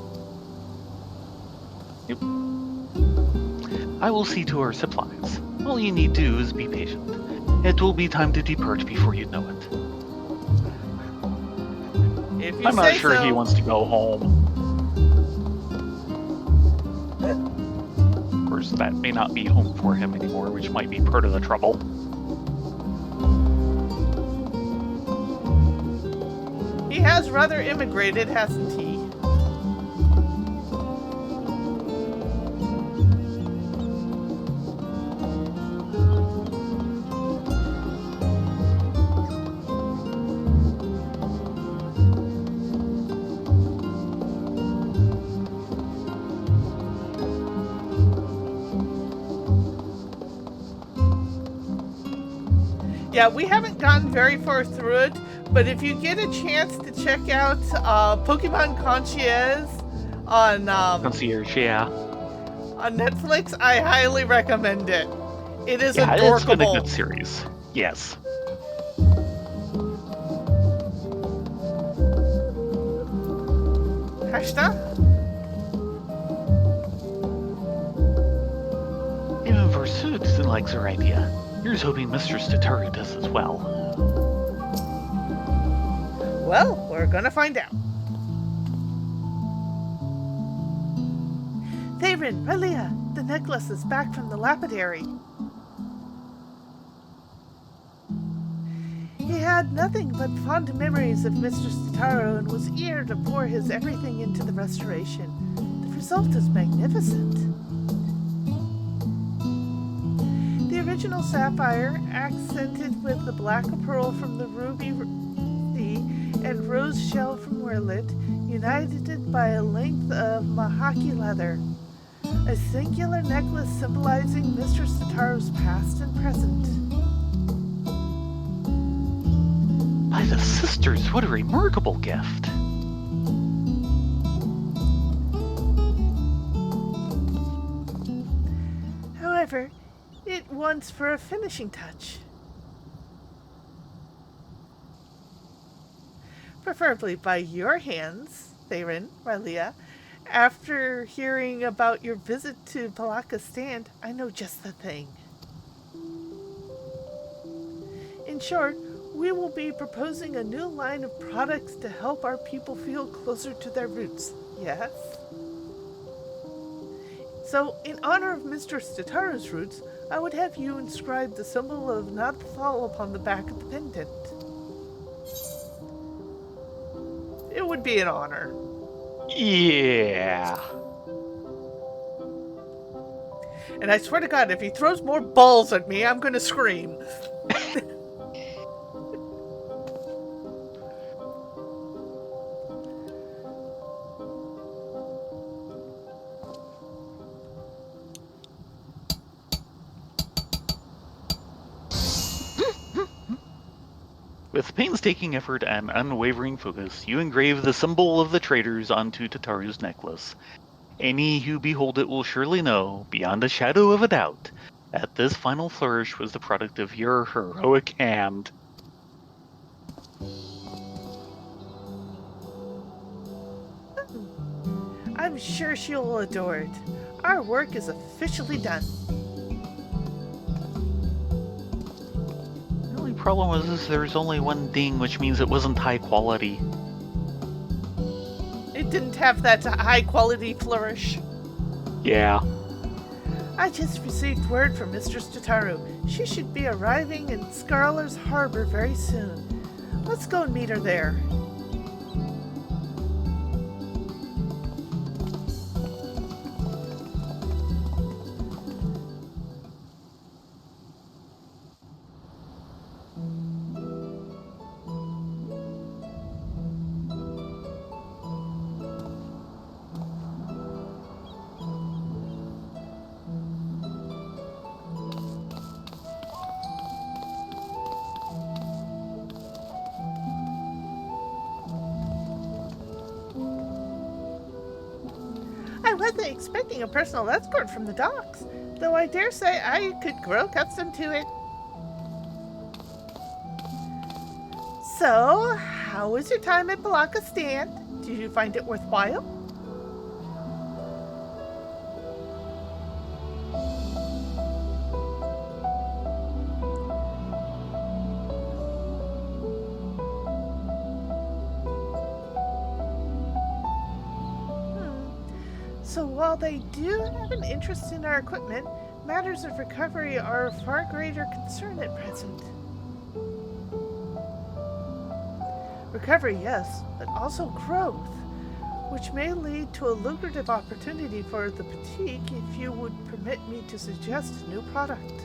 Yep. I will see to our supplies. All you need to do is be patient. It will be time to depart before you know it. If you I'm not say sure so. he wants to go home. Of course, that may not be home for him anymore, which might be part of the trouble. He has rather immigrated, hasn't he? Yeah, we haven't gotten very far through it, but if you get a chance to check out Pokemon Concierge on Concierge, yeah. on Netflix, I highly recommend it. It is Yeah, it's been a adorable. good series. Yes. Hashta? Even Versud likes her idea. Here's hoping Mistress Tataru does as well. Well, we're gonna find out. Thayrin, Rylea, the necklace is back from the lapidary. He had nothing but fond memories of Mistress Tataru and was eager to pour his everything into the restoration. The result is magnificent. The original sapphire, accented with the black pearl from the ruby sea and rose shell from Werlit, united by a length of mahaki leather. A singular necklace symbolizing Mistress Tataru's past and present. By the sisters, what a remarkable gift. However, it wants for a finishing touch. Preferably by your hands, Thayrin, Rylea. After hearing about your visit to Palaka's stand, I know just the thing. In short, we will be proposing a new line of products to help our people feel closer to their roots. Yes? So, in honor of Mistress Tataru's roots, I would have you inscribe the symbol of Nathal upon the back of the pendant. It would be an honor. Yeah. And I swear to God, if he throws more balls at me, I'm gonna scream. With painstaking effort and unwavering focus, you engrave the symbol of the traitors onto Tataru's necklace. Any who behold it will surely know, beyond a shadow of a doubt, that this final flourish was the product of your heroic hand. I'm sure she'll adore it. Our work is officially done. The only problem was there's only one ding, which means it wasn't high quality. It didn't have that high quality flourish. Yeah. I just received word from Mistress Tataru. She should be arriving in Scarler's Harbor very soon. Let's go and meet her there. I wasn't expecting a personal escort from the docks, though I dare say I could grow accustomed to it. So, how was your time at Balaka Stand? Did you find it worthwhile? So while they do have an interest in our equipment, matters of recovery are a far greater concern at present. Recovery, yes, but also growth, which may lead to a lucrative opportunity for the boutique if you would permit me to suggest a new product.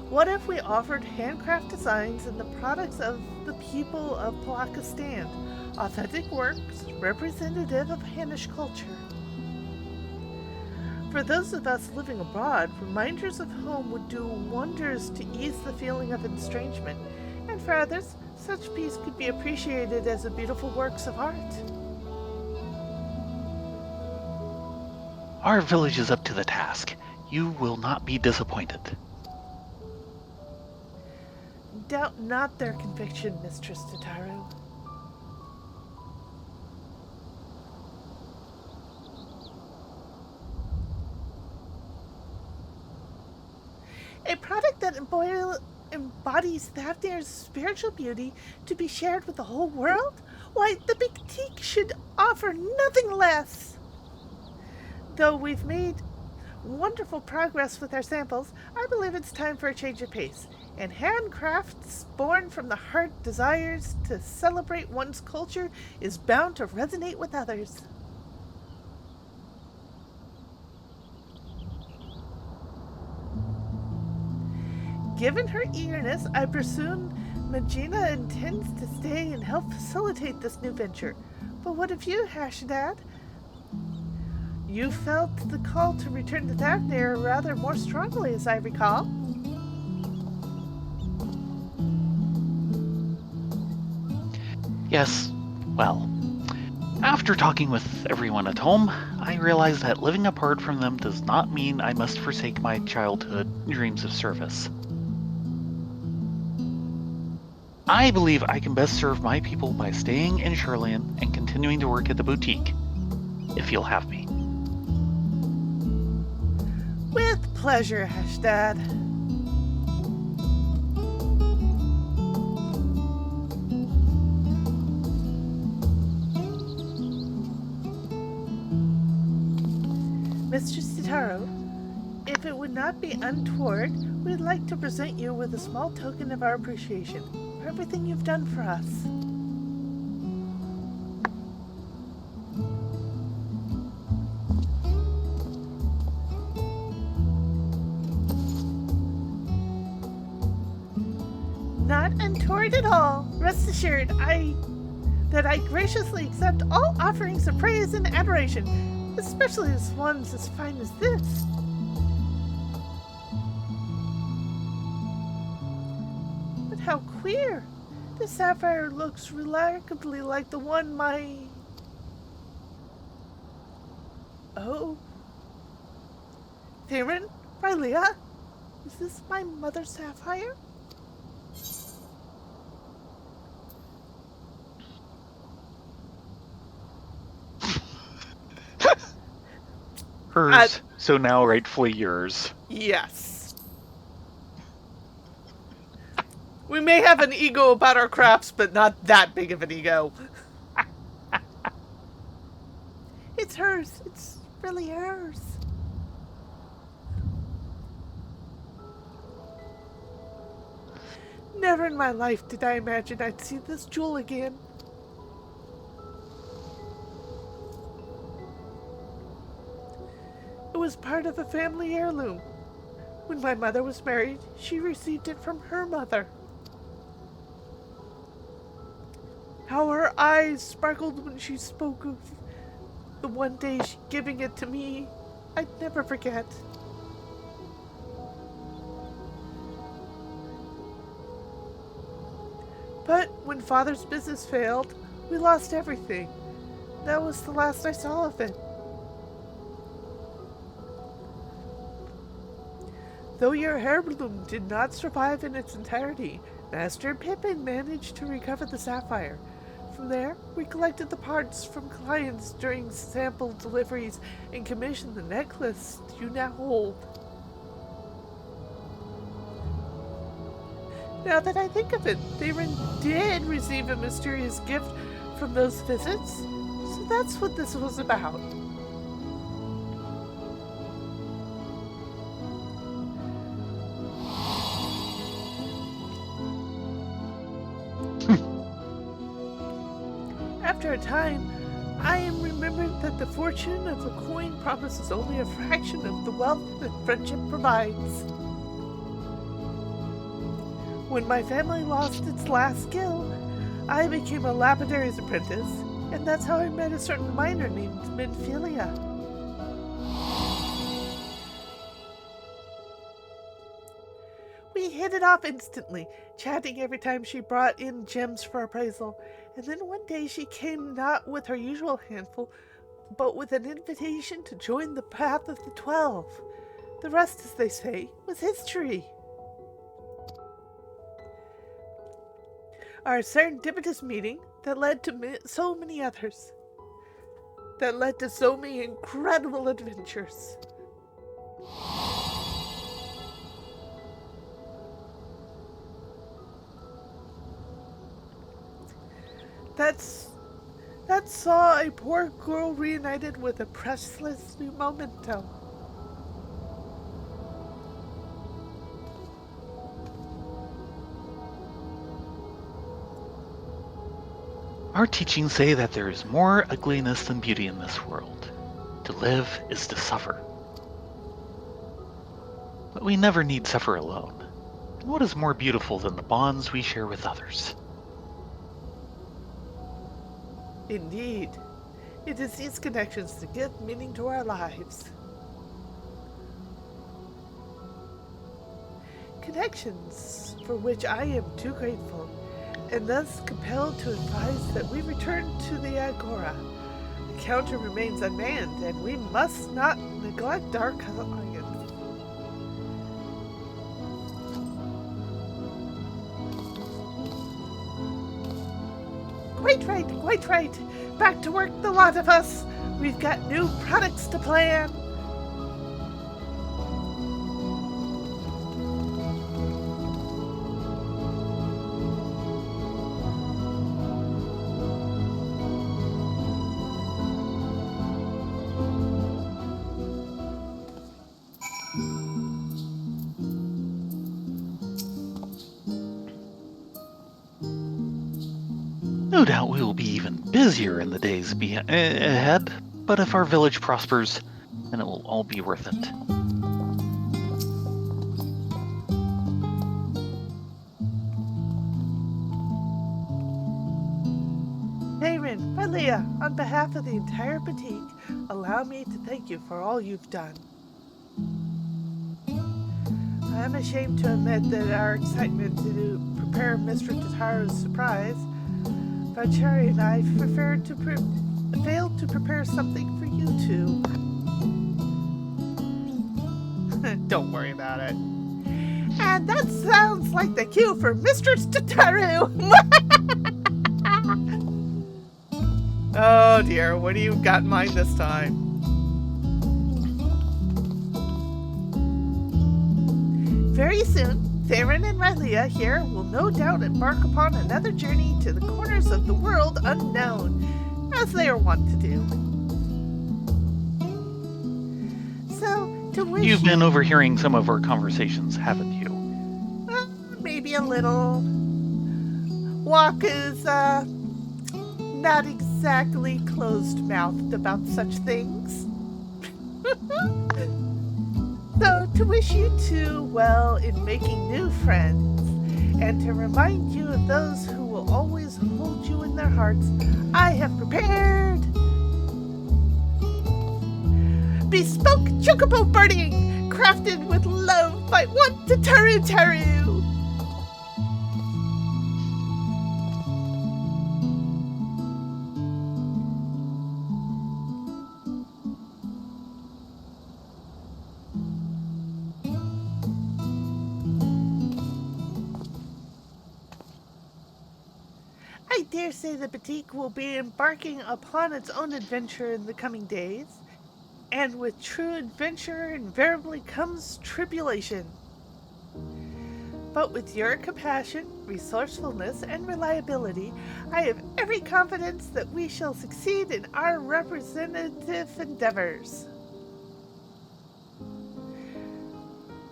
What if we offered handcraft designs and the products of the people of Palaka Stand, authentic works representative of Hannish culture? For those of us living abroad, reminders of home would do wonders to ease the feeling of estrangement, and for others, such piece could be appreciated as a beautiful works of art. Our village is up to the task. You will not be disappointed. Doubt not their conviction, Mistress Tataru. A product that embodies Thavnir's spiritual beauty to be shared with the whole world? Why, the boutique should offer nothing less. Though we've made wonderful progress with our samples, I believe it's time for a change of pace. And handcrafts born from the heart desires to celebrate one's culture is bound to resonate with others. Given her eagerness, I presume Magina intends to stay and help facilitate this new venture. But what of you, Hashdad? You felt the call to return to Thavnir rather more strongly, as I recall. Yes, well, after talking with everyone at home, I realized that living apart from them does not mean I must forsake my childhood dreams of service. I believe I can best serve my people by staying in Sherlian and continuing to work at the boutique, if you'll have me. With pleasure, Hashdad. Mistress Tataru, if it would not be untoward, we'd like to present you with a small token of our appreciation for everything you've done for us. toward it all. Rest assured, that I graciously accept all offerings of praise and adoration, especially as ones as fine as this. But how queer! The sapphire looks remarkably like the one my... Oh. Thayrin? Rylea? Is this my mother sapphire? Hers, so now rightfully yours. Yes. We may have an ego about our crafts, but not that big of an ego. It's hers. It's really hers. Never in my life did I imagine I'd see this jewel again. It was part of a family heirloom. When my mother was married, she received it from her mother. How her eyes sparkled when she spoke of the one day she giving it to me, I'd never forget. But when Father's business failed, we lost everything. That was the last I saw of it. Though your heirloom did not survive in its entirety, Master Pippin managed to recover the sapphire. From there, we collected the parts from clients during sample deliveries and commissioned the necklace you now hold. Now that I think of it, Thayrin did receive a mysterious gift from those visits, so that's what this was about. After a time, I am remembered that the fortune of a coin promises only a fraction of the wealth that friendship provides. When my family lost its last skill, I became a lapidary's apprentice, and that's how I met a certain miner named Rylea. We hit it off instantly, chatting every time she brought in gems for appraisal, and then one day she came not with her usual handful, but with an invitation to join the Path of the 12. The rest, as they say, was history. Our serendipitous meeting that led to so many others. That led to so many incredible adventures. That saw a poor girl reunited with a priceless new memento. Our teachings say that there is more ugliness than beauty in this world. To live is to suffer. But we never need suffer alone. And what is more beautiful than the bonds we share with others? Indeed, it is these connections that give meaning to our lives. Connections for which I am too grateful, and thus compelled to advise that we return to the Agora. The counter remains unmanned, and we must not neglect our clients. Quite right. Back to work, the lot of us. We've got new products to plan. No doubt we will be even busier in the days ahead, but if our village prospers, then it will all be worth it. Rylea, on behalf of the entire boutique, allow me to thank you for all you've done. I am ashamed to admit that our excitement to prepare Mr. Tataru's surprise, but Cherry and I failed to prepare something for you two. Don't worry about it. And that sounds like the cue for Mr. Tataru! Oh dear, what do you got in mind this time? Very soon, Thayrin and Rylea here will no doubt embark upon another journey to the corners of the world unknown, as they are wont to do. So, to wish You've been overhearing some of our conversations, haven't you? maybe a little. Walk is, not exactly closed-mouthed about such things. So, to wish you two well in making new friends, and to remind you of those who will always hold you in their hearts, I have prepared bespoke chocobo birding, crafted with love by one Tataru. I dare say the boutique will be embarking upon its own adventure in the coming days, and with true adventure invariably comes tribulation. But with your compassion, resourcefulness, and reliability, I have every confidence that we shall succeed in our representative endeavors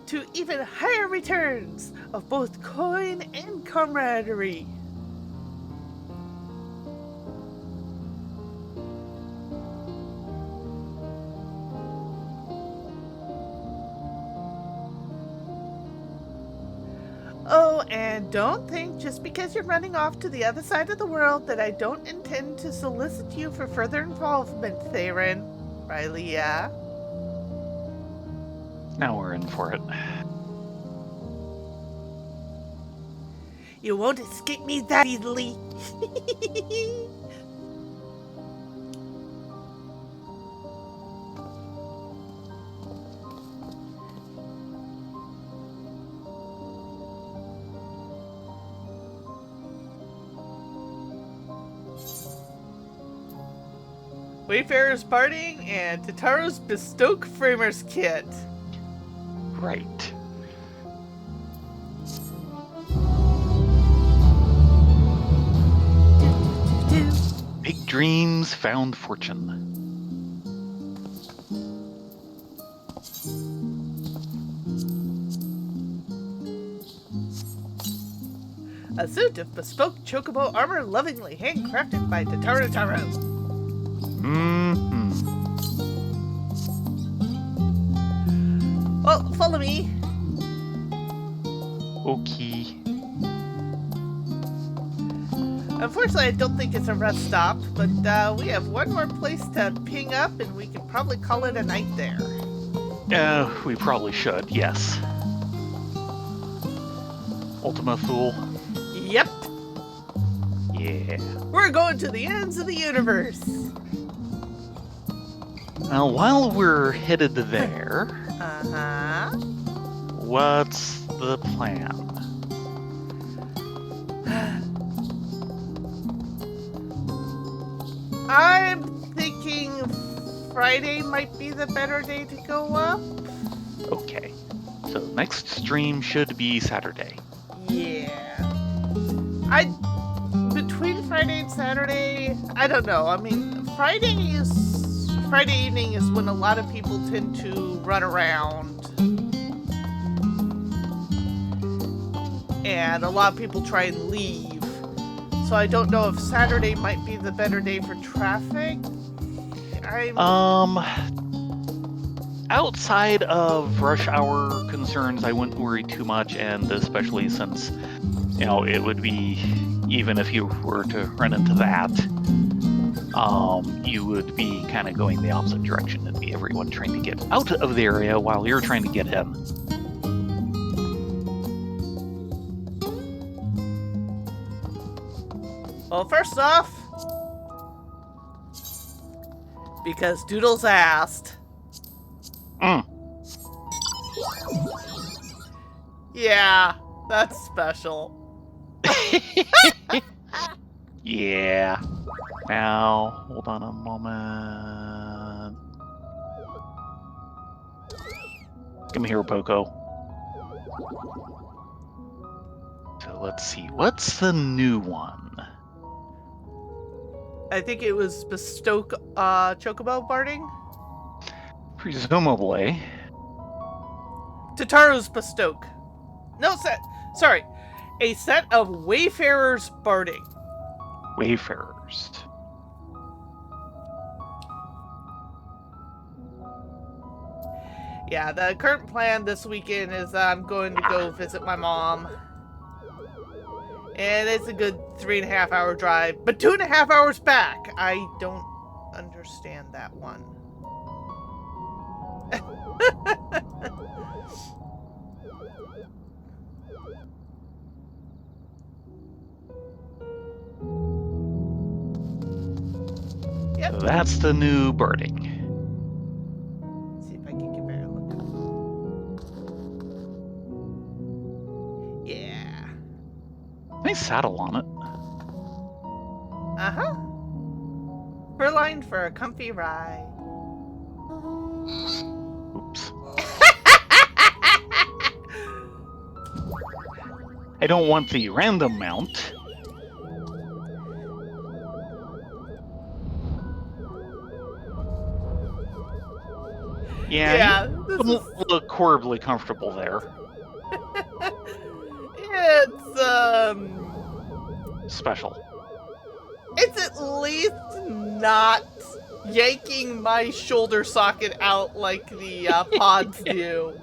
to even higher returns of both coin and camaraderie. Oh, and don't think just because you're running off to the other side of the world that I don't intend to solicit you for further involvement, Thayrin. Rylea. Now we're in for it. You won't escape me that easily. Wayfarer's Parting and Tataru's Bespoke Framer's Kit. Right. Big dreams, found fortune. A suit of bespoke chocobo armor lovingly handcrafted by Tataru. Well, follow me. Okay. Unfortunately, I don't think it's a rest stop, but we have one more place to ping up, and we can probably call it a night there. We probably should, yes. Ultima Thule. Yep. Yeah. We're going to the ends of the universe. Now, while we're headed there, Uh-huh. what's the plan? I'm thinking Friday might be the better day to go up. Okay. So next stream should be Saturday. Yeah. Between Friday and Saturday, I don't know. I mean, Friday evening is when a lot of people tend to run around. And a lot of people try and leave. So I don't know if Saturday might be the better day for traffic. Outside of rush hour concerns, I wouldn't worry too much, and especially since, it would be, even if you were to run into that, you would be kind of going the opposite direction. It'd be everyone trying to get out of the area while you're trying to get in. Well, first off, because Doodles asked. Yeah, that's special. Yeah. Now, hold on a moment. Come here, Poco. So let's see. What's the new one? I think it was Bestoke Chocobo barding? Presumably. Tataru's Bestoke. No, sorry. A set of Wayfarers barding. Wayfarers. Yeah, the current plan this weekend is I'm going to go visit my mom. And it's a good 3.5 hour drive, but 2.5 hours back. I don't understand that one. Yep. So that's the new birding. See if I can get a better look. Yeah. Nice saddle on it. Uh-huh. We're lined for a comfy ride. Oops. I don't want the random mount. Yeah, you don't look horribly comfortable there. It's, Special. It's at least not yanking my shoulder socket out like the pods do.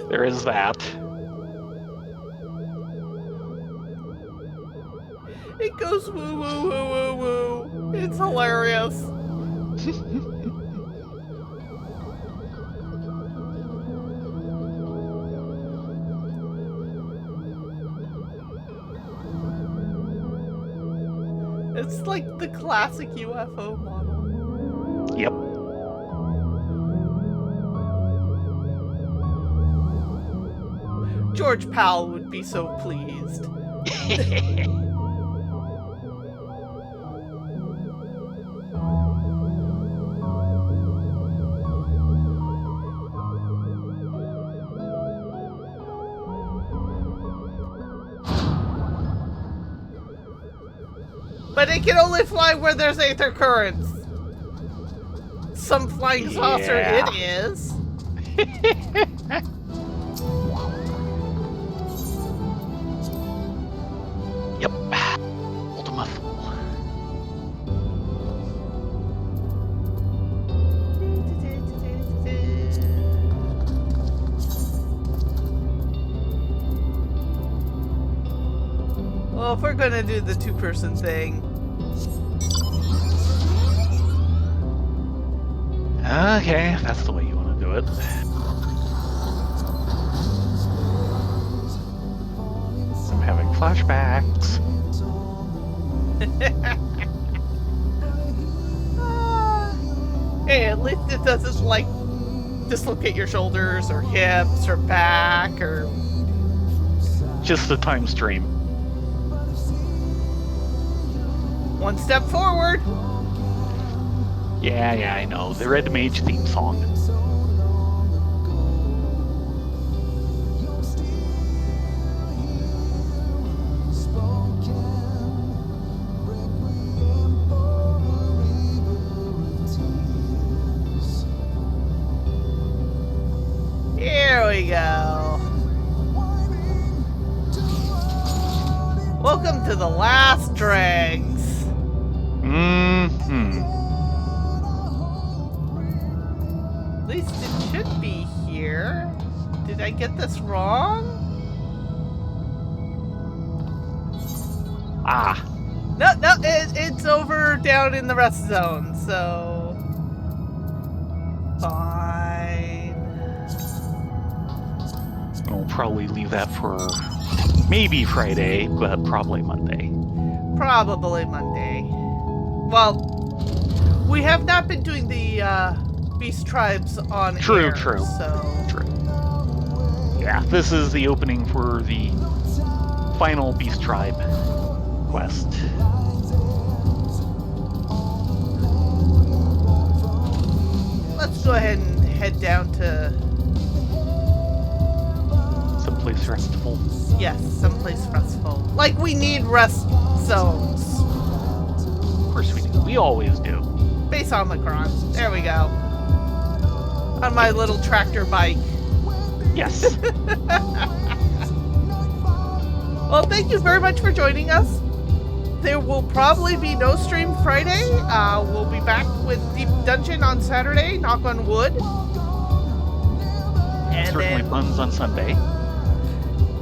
There is that. It goes woo woo woo woo woo. It's hilarious. It's like the classic UFO model. Yep. George Powell would be so pleased. But it can only fly where there's aether currents. Some flying saucer it is. Yep. Ultima Thule. Well, if we're gonna do the two-person thing. Okay, if that's the way you want to do it. I'm having flashbacks. Hey, at least it doesn't, like, dislocate your shoulders or hips or back or... Just the time stream. One step forward. Yeah, I know. The Red Mage theme song. Here we go. Welcome to the last dregs. At least it should be here. Did I get this wrong? Ah. No, it's over down out in the rest zone, so... Fine. We'll probably leave that for maybe Friday, but probably Monday. Probably Monday. Well, we have not been doing the Beast Tribes on True, air, true. so... True. Yeah, this is the opening for the final Beast Tribe quest. Let's go ahead and head down to... Someplace restful. Yes, someplace restful. Like we need rest zones. Of course we do. We always do. Base Omicron. There we go. On my little tractor bike. Yes. Well, thank you very much for joining us. There will probably be no stream Friday. We'll be back with Deep Dungeon on Saturday, knock on wood. And Certainly then, puns on Sunday.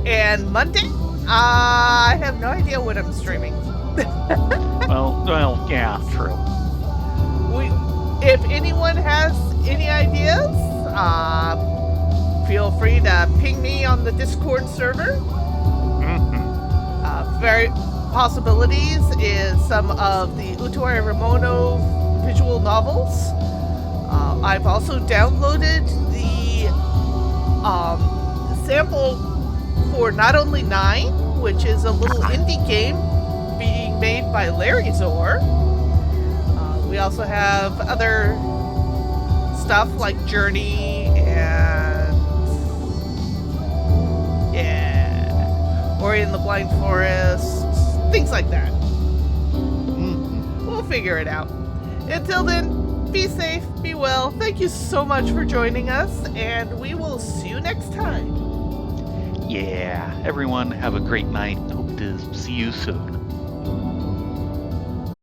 and Monday, I have no idea what I'm streaming. Well, yeah, true. If anyone has any ideas, feel free to ping me on the Discord server. Very possibilities is some of the Utoya Ramono visual novels. I've also downloaded the sample for Not Only 9, which is a little indie game being made by Larry Zor. We also have other stuff like Journey and Ori in the Blind Forest, things like that. We'll figure it out. Until then, be safe, be well. Thank you so much for joining us, and we will see you next time. Yeah, everyone have a great night. Hope to see you soon.